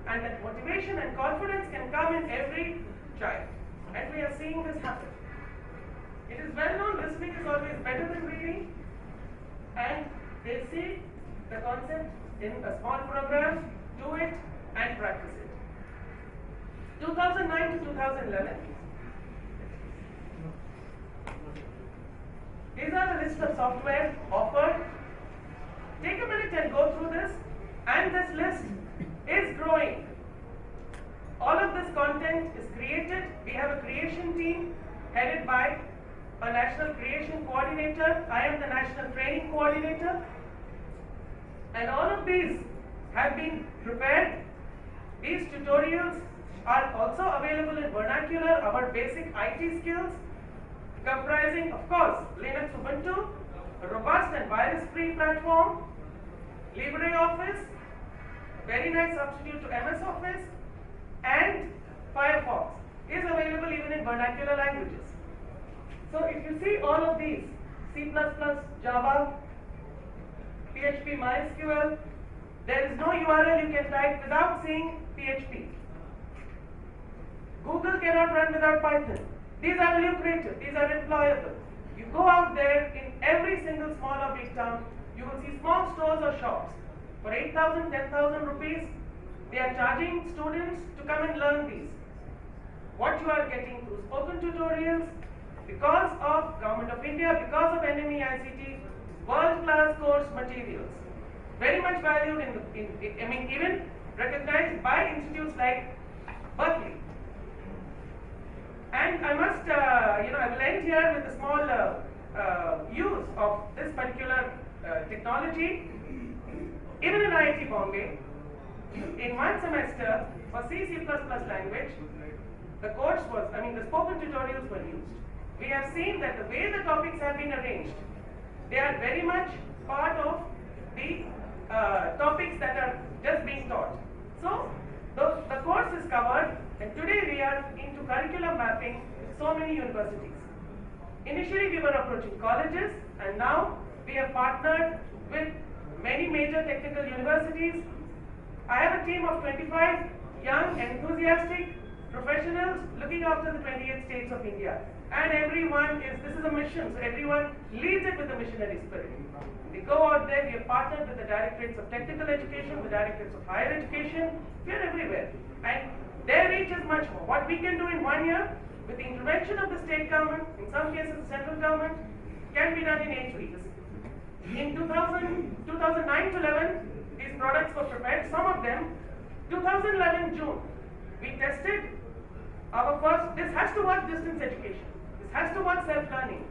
and that motivation and confidence can come in every child. And we are seeing this happen. It is well known listening is always better than reading, and they say the concept in a small program, do it and practice it. 2009 to 2011. These are the list of software offered. Take a minute and go through this, and this list is growing. All of this content is created. We have a creation team headed by a national creation coordinator. I am the national training coordinator. And all of these have been prepared. These tutorials are also available in vernacular, our basic IT skills, comprising, of course, Linux Ubuntu, a robust and virus-free platform, LibreOffice, very nice substitute to MS Office, and Firefox is available even in vernacular languages. So if you see all of these, C++, Java, PHP, MySQL, there is no URL you can type without seeing PHP. Google cannot run without Python. These are lucrative, these are employable. You go out there in every single small or big town, you will see small stores or shops. For 8,000, 10,000 rupees, they are charging students to come and learn these. What you are getting through spoken tutorials, because of Government of India, because of NME ICT, world-class course materials. Very much valued even recognized by institutes like Berkeley. And I must, I will end here with a small use of this particular technology. Even in IIT Bombay, in one semester for C++ language, the course was, the spoken tutorials were used. We have seen that the way the topics have been arranged, they are very much part of the topics that are just being taught. So, the course is covered, and today we are into curriculum mapping with so many universities. Initially we were approaching colleges, and now we have partnered with many major technical universities. I have a team of 25 young, enthusiastic professionals looking after the 28 states of India. And this is a mission, so everyone leads it with a missionary spirit. We go out there, we have partnered with the directorates of technical education, the directorates of higher education, we are everywhere. And their reach is much more. What we can do in 1 year, with the intervention of the state government, in some cases the central government, can be done in 8 weeks. In 2009 to 11, these products were prepared, some of them. 2011 June, we tested our first, this has to work distance education. This has to work self-learning.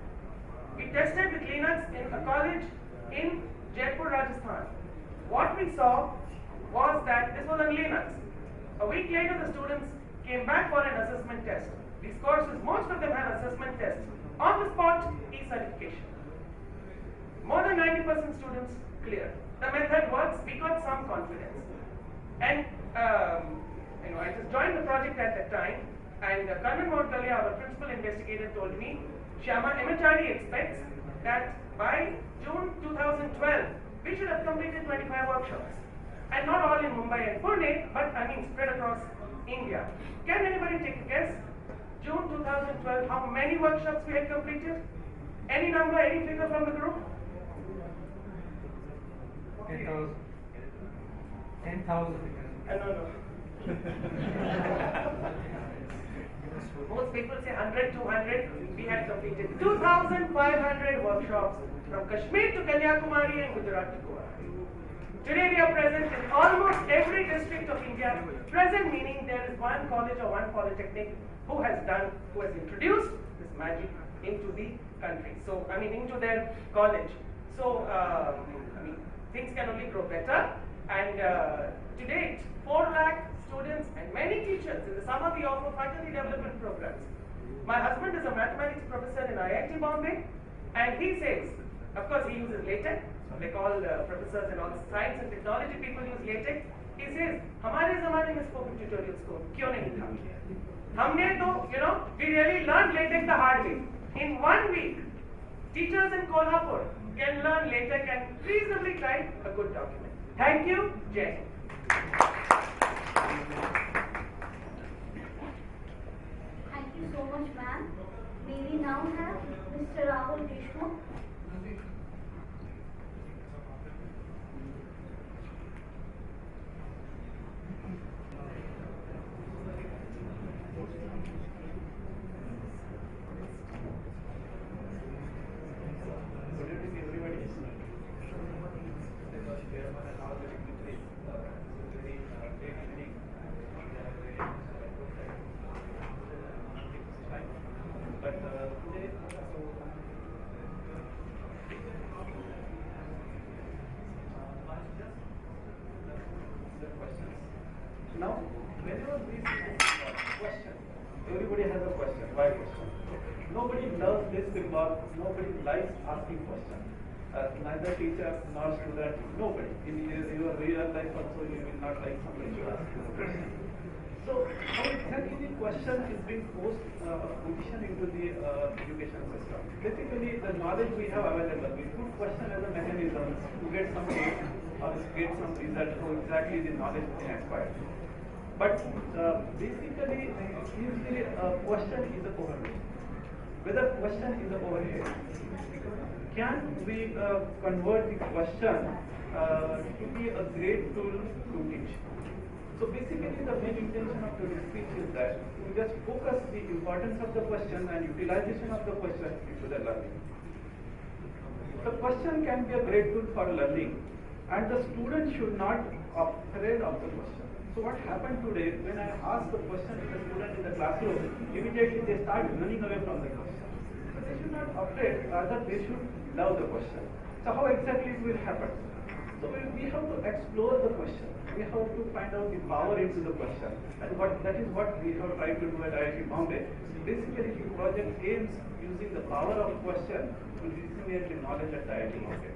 We tested with Linux in a college in Jaipur, Rajasthan. What we saw was that this was on Linux. A week later, the students came back for an assessment test. These courses, most of them have assessment tests. On the spot, e-certification. More than 90% students clear. The method works, we got some confidence. And I just joined the project at that time, and Karnan Moudgalya, our principal investigator, told me, Shyama, MHRD expects that by June 2012, we should have completed 25 workshops. And not all in Mumbai and Pune, but spread across India. Can anybody take a guess? June 2012, how many workshops we had completed? Any number, any figure from the group? 10,000. 10,000. No. Most people say 100, 200. We had completed 2,500 workshops from Kashmir to Kanyakumari and Gujarat to Goa. Today we are present in almost every district of India. Present meaning there is one college or one polytechnic who has introduced this magic into the country. So, into their college. So, things can only grow better. And to date, 4 lakh students and many teachers. In the summer, we offer faculty development programs. My husband is a mathematics professor in IIT Bombay, and he says, of course, he uses LaTeX. Like all professors and all science and technology people use LaTeX. He says, हमारे ज़माने में spoken tutorials को क्यों नहीं था? हमने तो, we really learned LaTeX the hard way. In 1 week, teachers in Kolhapur can learn LaTeX and reasonably write a good document. Thank you, Jay. Thank you so much, ma'am. May we now have Mr. Rahul Deshmukh. involved, nobody likes asking questions. Neither teacher nor student, nobody. In your real life also, you will not like somebody to ask you a question. So, how exactly the question is being positioned into the education system? Basically, the knowledge we have available, we put question as a mechanism to get some data or get some result how exactly the knowledge is being acquired. But basically, usually question is a overhead. Whether question is a overhead, can we convert the question to be a great tool to teach? So basically, the main intention of today's speech is that we just focus the importance of the question and utilization of the question into the learning. The question can be a great tool for learning, and the student should not be afraid of the question. So what happened today, when I ask the question to the student in the classroom, immediately they start running away from the question. So they should not afraid, rather they should love the question. So how exactly it will happen? So we have to explore the question. We have to find out the power into the question. And that is what we have tried to do at IIT Bombay. Basically, the project aims using the power of question to disseminate the knowledge at IIT Bombay.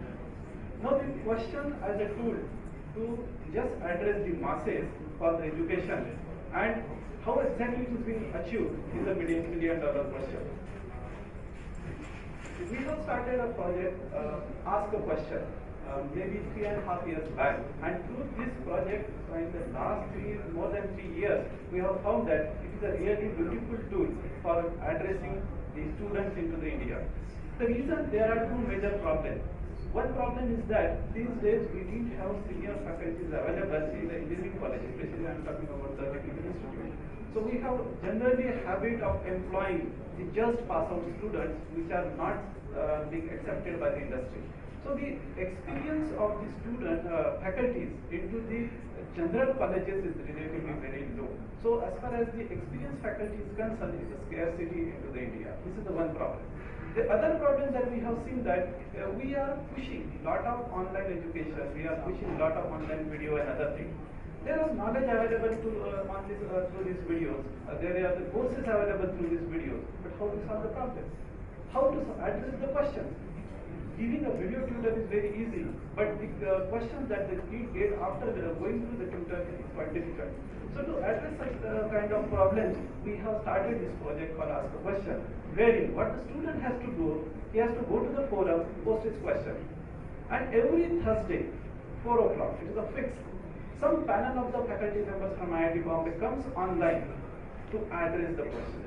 Now the question as a tool to just address the masses for the education and how exactly it is being achieved is a million-dollar question. We have started a project, Ask a Question, maybe 3.5 years back, and through this project, in the last more than 3 years, we have found that it is a really beautiful tool for addressing the students into the India. The reason there are two major problems. One problem is that these days we didn't have senior faculties available in the engineering college, especially I am talking about the technical institute. So we have generally a habit of employing the just pass out students which are not being accepted by the industry. So the experience of the student faculties into the general colleges is relatively very low. So as far as the experienced faculty is concerned, it is a scarcity into the India. This is the one problem. The other problem that we have seen that we are pushing a lot of online education, we are pushing a lot of online video and other things. There is knowledge available through these videos. There are the courses available through these videos. But how to solve the problem? How to address the question? Giving a video tutor is very easy, but the questions that the kid get after going through the tutor is quite difficult. So to address such kind of problems, we have started this project called Ask a Question, wherein what the student has to do, he has to go to the forum, post his question. And every Thursday, 4 o'clock, it is a fixed, some panel of the faculty members from IIT Bombay comes online to address the question.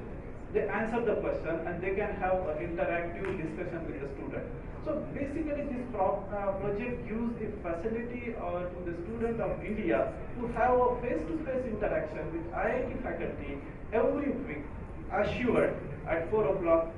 They answer the question and they can have an interactive discussion with the student. So basically this project gives the facility to the student of India to have a face-to-face interaction with IIT faculty every week, assured at 4 o'clock.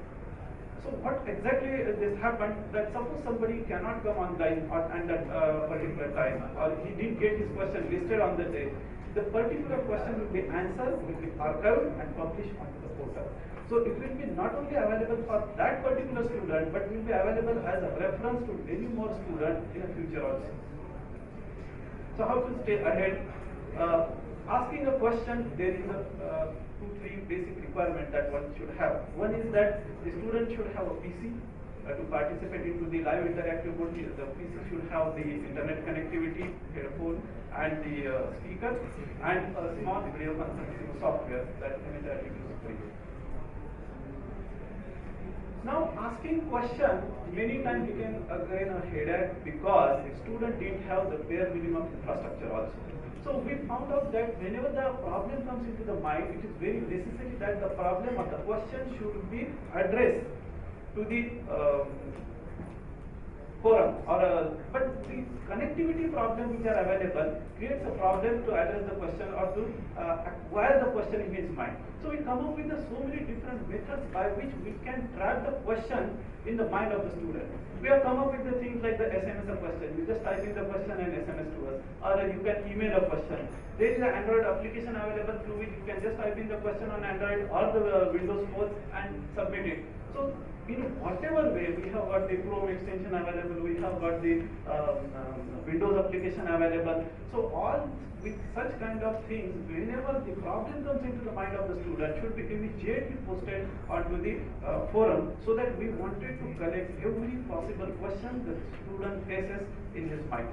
So what exactly this happened, that suppose somebody cannot come online at that particular time, or he didn't get his question listed on the day, the particular question will be answered, will be archived and published onto the portal. So it will be not only available for that particular student, but will be available as a reference to many more students in the future also. So how to stay ahead? Asking a question, there is a 2-3 basic requirements that one should have. One is that the student should have a PC to participate into the live interactive mode. The PC should have the internet connectivity, headphone, and the speaker, and a small video conferencing software that immediately is free. Now, asking question many times became again a headache because the student didn't have the bare minimum infrastructure also. So we found out that whenever the problem comes into the mind, it is very necessary that the problem or the question should be addressed to the forum, but the connectivity problem which are available creates a problem to address the question or to acquire the question in his mind. So we come up with so many different methods by which we can trap the question in the mind of the student. We have come up with the things like the SMS a question. You just type in the question and SMS to us, or you can email a question. There is an Android application available through which you can just type in the question on Android or the Windows Phone and submit it. So in whatever way. We have got the Chrome extension available, we have got the Windows application available. So all with such kind of things, whenever the problem comes into the mind of the student, should be immediately posted onto the forum, so that we wanted to collect every possible question the student faces in his mind.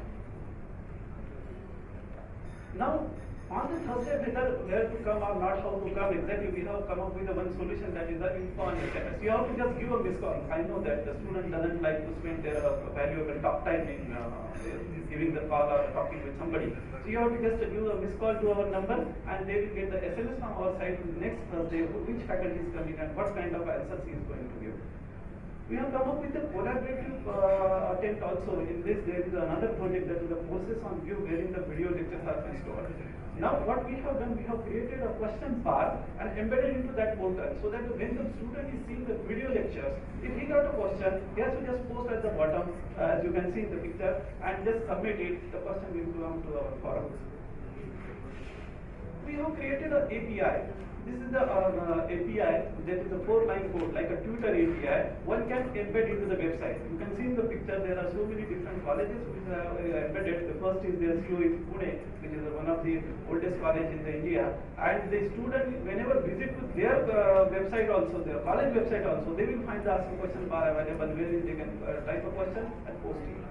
Now, on the Thursday method, where to come or not, how to come, exactly we have come up with one solution, that is the info on SMS. You have to just give a missed call. I know that the student doesn't like to spend their valuable talk time in giving the call or talking with somebody. So you have to just give a missed call to our number, and they will get the SMS from our side next Thursday, which faculty is coming and what kind of answers he is going to give. We have come up with a collaborative attempt also. In this, there is another project, that is the courses on View, wherein the video lectures are being stored. Now, what we have done, we have created a question bar and embedded into that portal, so that when the student is seeing the video lectures, if he got a question, he has to just post at the bottom, as you can see in the picture, and just submit it. The question will come to our forum. We have created an API. This is the API, that is a 4-line code, like a Twitter API. One can embed into the website. You can see in the picture, there are so many different colleges which are embedded. The first is the CU in Pune, which is one of the oldest college in India. And the student, whenever visit to their website also, their college website also, they will find the Ask a Question bar available, wherein they can type a question and post it.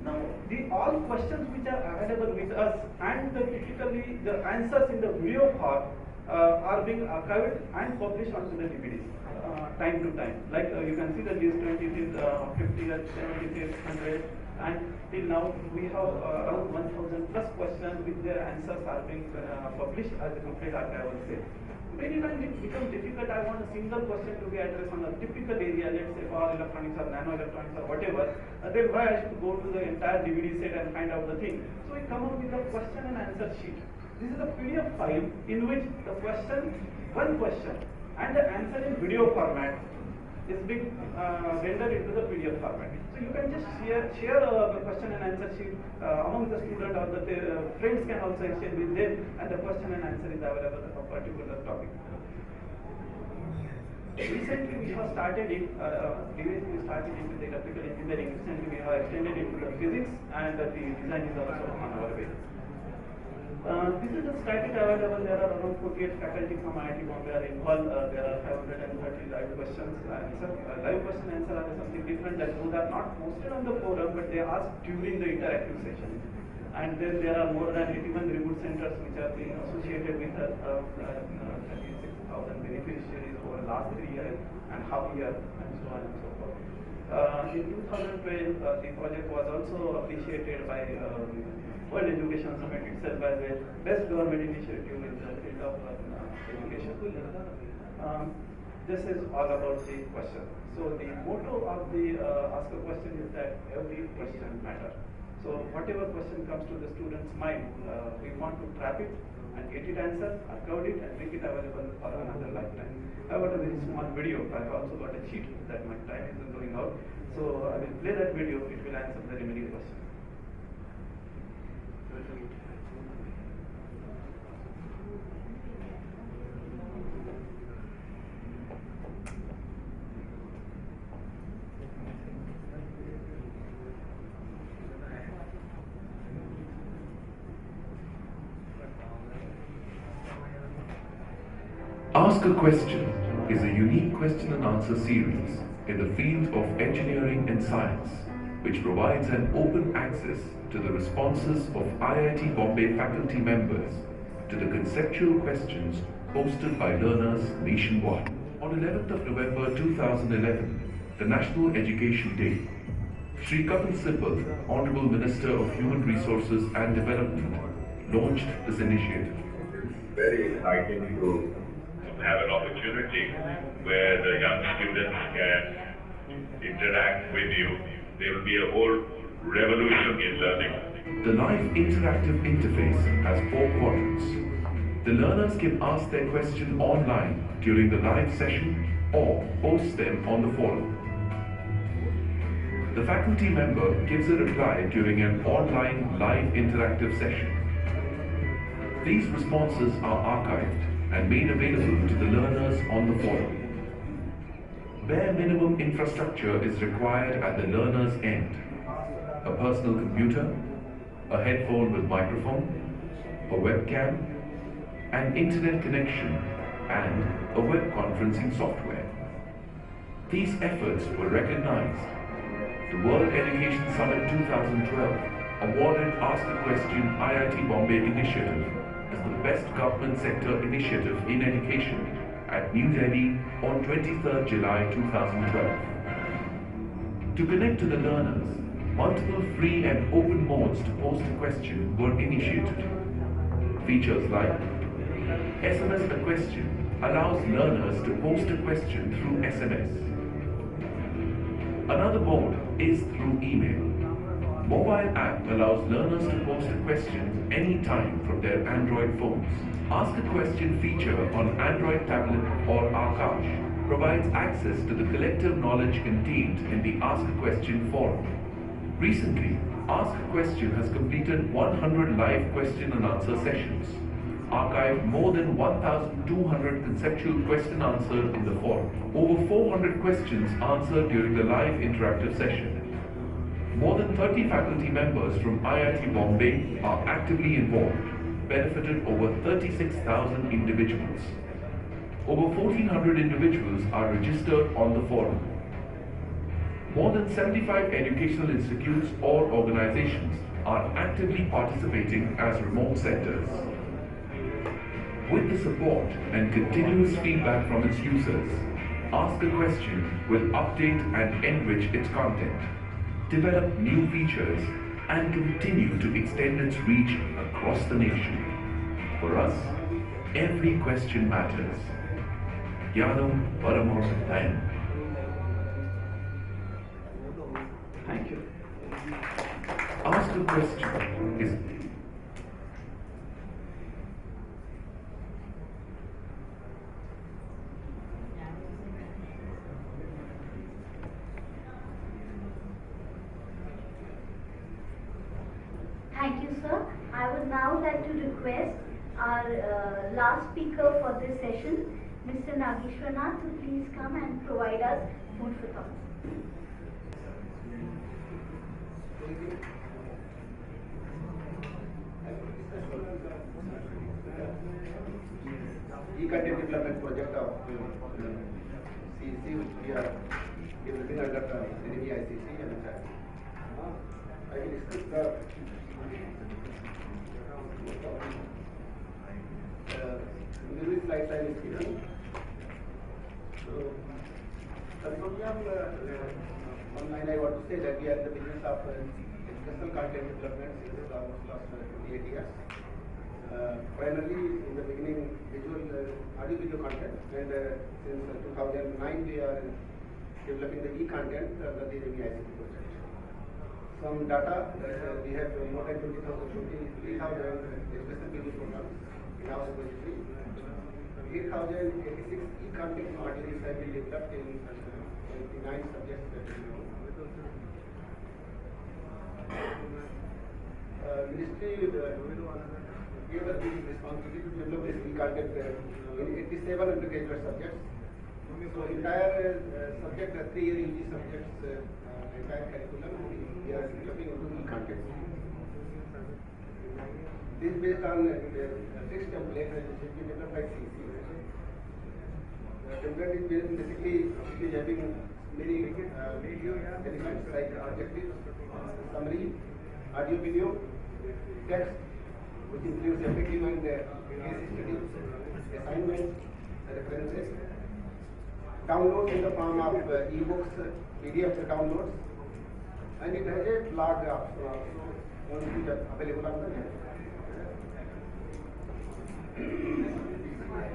Now, all questions which are available with us, and typically the answers in the video form are being archived and published onto the DVDs time to time. Like you can see that these 20, 50, 70, 100, and till now we have around 1,000 plus questions with their answers are being published as a complete archive, I would say. Many times it becomes difficult. I want a single question to be addressed on a typical area, let's say power electronics or nano electronics or whatever. Then why I should go to the entire DVD set and find out the thing? So we come up with a question and answer sheet. This is a PDF file in which the question, one question, and the answer in video format is being rendered into the PDF format. So you can just share the question and answer sheet among the student, or the friends can also exchange with them, and the question and answer is available for a particular topic. Recently we have started it, previously we started it with the electrical engineering. Recently we have extended it to the physics, and the design is also on our way. This is a static available. There are around 48 faculty from IIT Bombay are involved. There are 530 live questions. Live question answer are something different, that those are not posted on the forum, but they are asked during the interactive session. And then there are more than 81 remote centers which are being associated with 36,000 beneficiaries over the last 3 years and half year, and so on and so forth. In 2012, the project was also appreciated by World Education Summit itself as a best government initiative in the field of education. This is all about the question. So the motto of the Ask a Question is that every question matters. So whatever question comes to the student's mind, we want to trap it and get it answered, code it, and make it available for another lifetime. I got a very small video. I have also got a sheet that my time isn't going out. So I will play that video. It will answer the remaining question. Ask a Question is a unique question and answer series in the field of engineering and science, which provides an open access to the responses of IIT Bombay faculty members to the conceptual questions posted by learners nationwide. On 11th of November 2011, the National Education Day, Shri Kapil Sibal, Honorable Minister of Human Resources and Development, launched this initiative. Very exciting to have an opportunity where the young students can interact with you. There will be a whole revolution in learning. The live interactive interface has 4 quadrants. The learners can ask their question online during the live session or post them on the forum. The faculty member gives a reply during an online live interactive session. These responses are archived and made available to the learners on the forum. Bare minimum infrastructure is required at the learner's end. A personal computer, a headphone with microphone, a webcam, an internet connection, and a web conferencing software. These efforts were recognized. The World Education Summit 2012 awarded Ask a Question IIT Bombay Initiative as the best government sector initiative in education at New Delhi on 23rd July 2012. To connect to the learners, multiple free and open modes to post a question were initiated. Features like SMS a question allows learners to post a question through SMS. Another mode is through email. Mobile app allows learners to post a question anytime from their Android phones. Ask a Question feature on Android tablet or Aakash provides access to the collective knowledge contained in the Ask a Question forum. Recently, Ask a Question has completed 100 live question and answer sessions, archived more than 1,200 conceptual question answered in the forum, over 400 questions answered during the live interactive session. More than 30 faculty members from IIT Bombay are actively involved, benefited over 36,000 individuals. Over 1,400 individuals are registered on the forum. More than 75 educational institutes or organizations are actively participating as remote centers. With the support and continuous feedback from its users, Ask a Question will update and enrich its content, develop new features, and continue to extend its reach across the nation. For us, every question matters. Gyanam Paramo Dhyam. Thank you. Ask a Question is Thank you, sir. I would now like to request our last speaker for this session, Mr. Nageshwarnath, to please come and provide us food for thought. E-content development project of CEC, which we are developing under the NME-ICC, and I will discuss the maybe slides I will speak. So, Consortium, one line I want to say that we are in the business of educational content development since almost last 28 years. Primarily in the beginning audio-video content, and since 2009 we are developing the e-content under the NME-ICT project. Some data, we have more than 23,000 educational video programs in our repository. 8,086 e-content modules have been developed in 29 subjects that we know. Ministry gave us the responsibility to develop this e-content in 87 undergraduate subjects. So entire subject, 3-year UG subjects, entire curriculum, we are developing into e-content. This is based on fixed template which has been developed by CEC. The template is basically it is having many elements like objectives, summary, audio video, text, which includes FAQ and case studies, assignments, references, downloads in the form of e-books, PDF downloads, and it has a blog available on the net.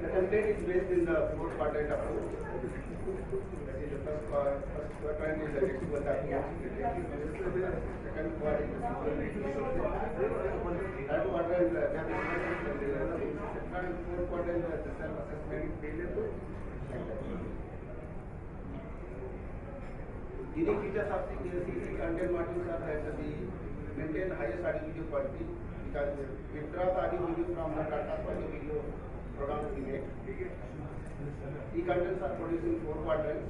The template is based in the 4 quadrant approach. That is the first quadrant is the textual document. Second quadrant is the third quadrant and fourth quadrant is the self-assessment. Unique features of the CEC content modules are that we maintain highest audio video quality because we draw the audio video from the data audio video programs we make. E-contents are produced in 4 quadrants.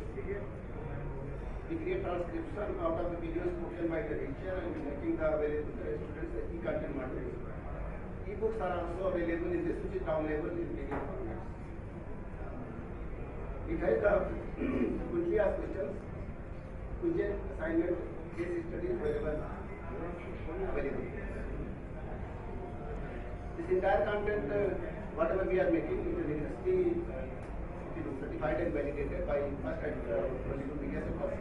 We create transcription out of the videos spoken by the teacher and making the available to the students the e-content modules. E-books are also available in this, which is downloadable in PDF formats. It has the Kunji's questions, Kunji's assignment, case studies available. This entire content, whatever we are making, it is university certified and validated by first at 22 media centers.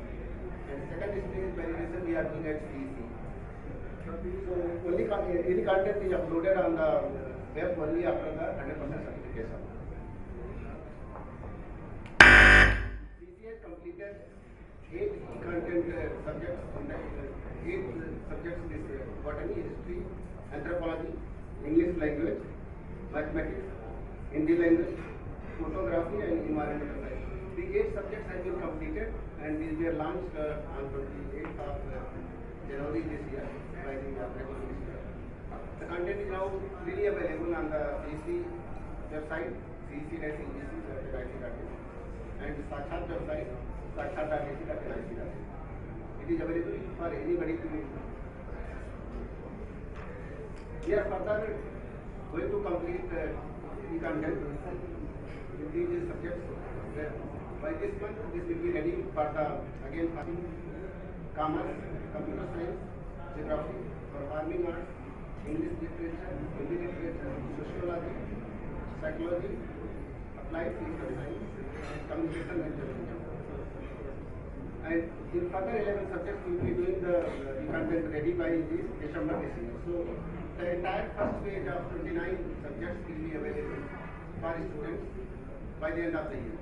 And second stage validation we are doing at CEC. So only any content is uploaded on the web only after the 100% certification. CEC has completed 8 content subjects in the 8 subjects is botany, history, anthropology, English language, mathematics, Hindi language, photography and environmental science. The 8 subjects have been completed and these were launched on 28th of January this year by the Prime Minister. The content is now freely available on the CEC website, cec-egc.nic.in and Sakshat website, sakshat.ac.nic. It is available for anybody to use. We are further going to complete the content in these subjects. By this month, this will be ready for the commerce, computer science, geography, performing arts, English literature, Hindi literature, sociology, psychology, applied physical science, communication and journalism. And in further 11 subjects, we will be doing the content ready by this December this year. So the entire first phase of 29 subjects will be available for students by the end of the year.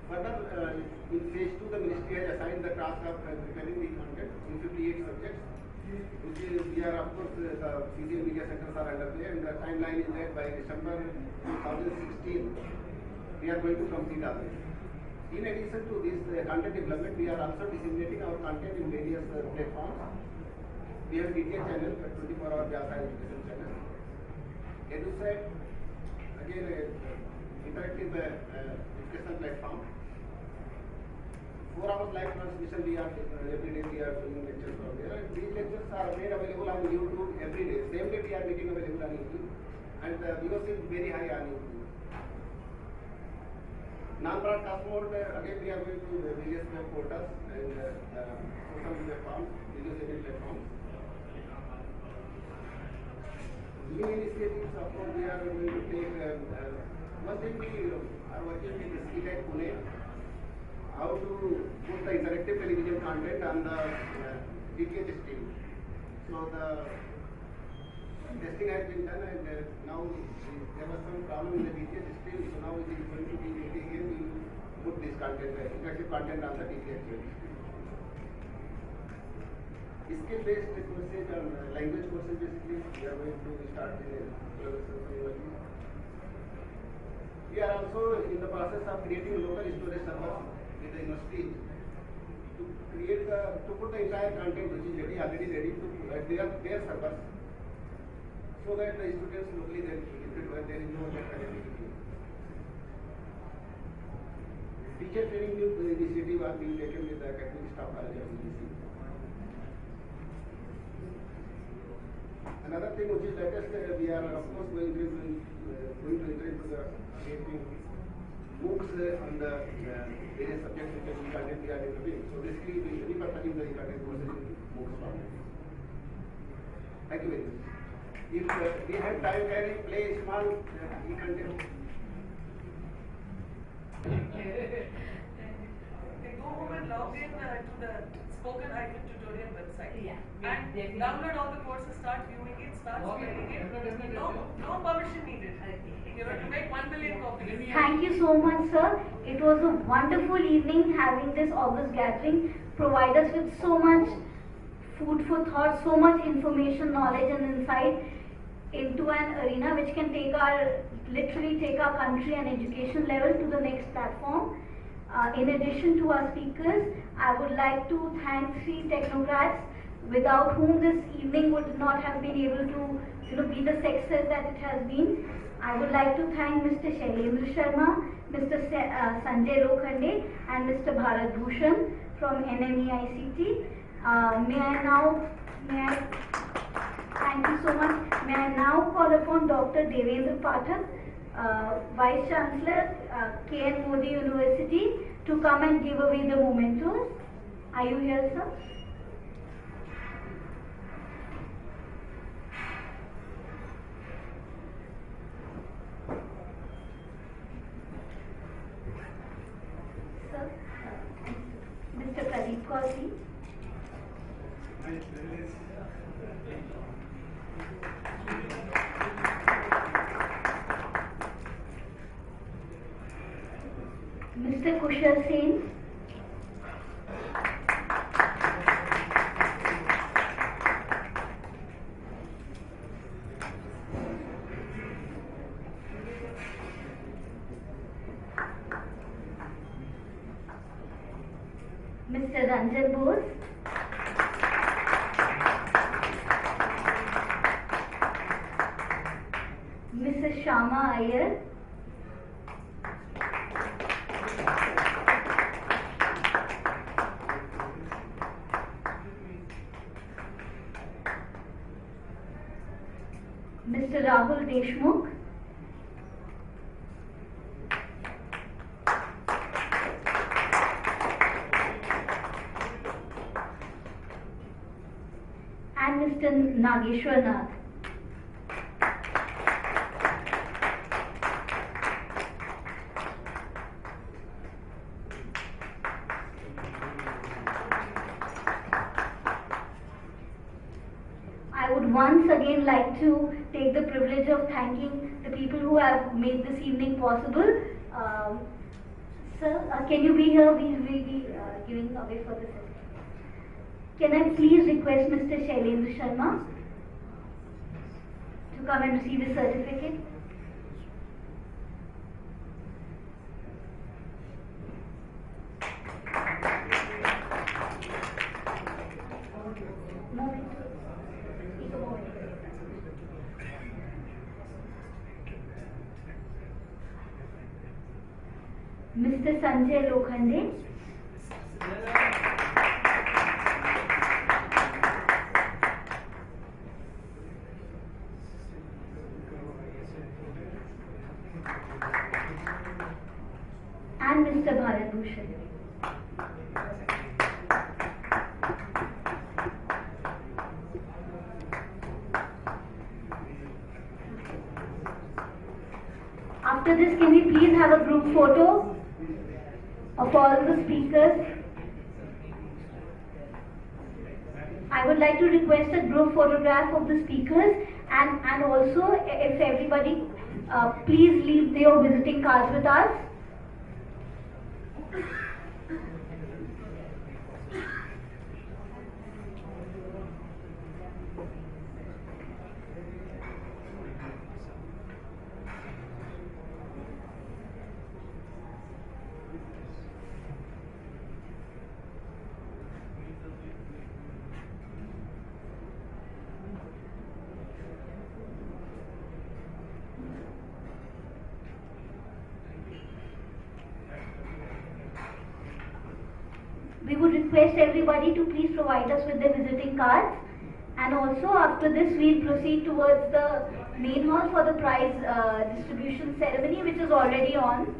Further, in phase 2, the ministry has assigned the task of preparing the content in 58 subjects, which is, we are, of course, the CGL media centers are underway, and the timeline is that by December 2016, we are going to complete all this. In addition to this content development, we are also disseminating our content in various platforms. We have DTH channel, 24-hour Vyasa education channel. EduSat, again, interactive education platform. 4 hours live transmission we are every day we are doing lectures from there. And these lectures are made available on YouTube every day. Same day we are making available on YouTube, and the views is very high on YouTube. Non-broadcast mode, again we are going to various web portals and social platforms, video sharing platforms. New initiatives, of course, we are going to take. One thing we are working with the CTEC Pune, how to put the interactive television content on the DTH stream. So the testing has been done, and now there was some problem in the DTH stream, so now it is going to be again we put this content, interactive content on the DTH stream. Skill-based courses and language courses, basically, we are going to start in we are also in the process of creating local storage servers with the university to create to put the entire content which is already ready to their servers, so that the students locally they when there is no connectivity. Teacher training new initiative are being taken with the academic staff of UGC. Another thing which is latest, we are of course going to enter into the creating MOOCs on the various subjects which we are developing. So basically, we will be repurposing the content courses in MOOCs form. Thank you very much. If we have time, can we play small e-content? Go home and log in to the spoken-tutorial website. Yeah. And download all the courses, start viewing it, start sharing it. No permission needed. You have to make 1 million copies. Thank you so much, sir. It was a wonderful evening having this August gathering. Provide us with so much food for thought, so much information, knowledge and insight into an arena which can literally take our country and education level to the next platform. In addition to our speakers, I would like to thank 3 technocrats without whom this evening would not have been able to be the success that it has been. I would like to thank Mr. Shailendra Sharma, Mr. Sanjay Lokhande and Mr. Bharat Bhushan from NMEICT. Thank you so much. May I now call upon Dr. Devendra Pathak, Vice Chancellor, KN Modi University, to come and give away the mementos. Are you here, sir? Sir, Mr. Pradeep Kaur, please. Mr. Kushal Sen. Mr. Ranjan Bose. Mrs. Shama Iyer. Mr. Rahul Deshmukh. And Mr. Nageshwar Nath. I would once again like to take the privilege of thanking the people who have made this evening possible. Sir, can you be here? We will be giving away for the certificate. Can I please request Mr. Shailendra Sharma to come and receive the certificate? Mr. Sanjay Lokhande. And Mr. Bharat Bhushan. After this, can we please have a group photo of all the speakers? I would like to request a group photograph of the speakers, and also if everybody please leave your visiting cards with us. We would request everybody to please provide us with their visiting cards, and also after this we'll proceed towards the main hall for the prize distribution ceremony, which is already on.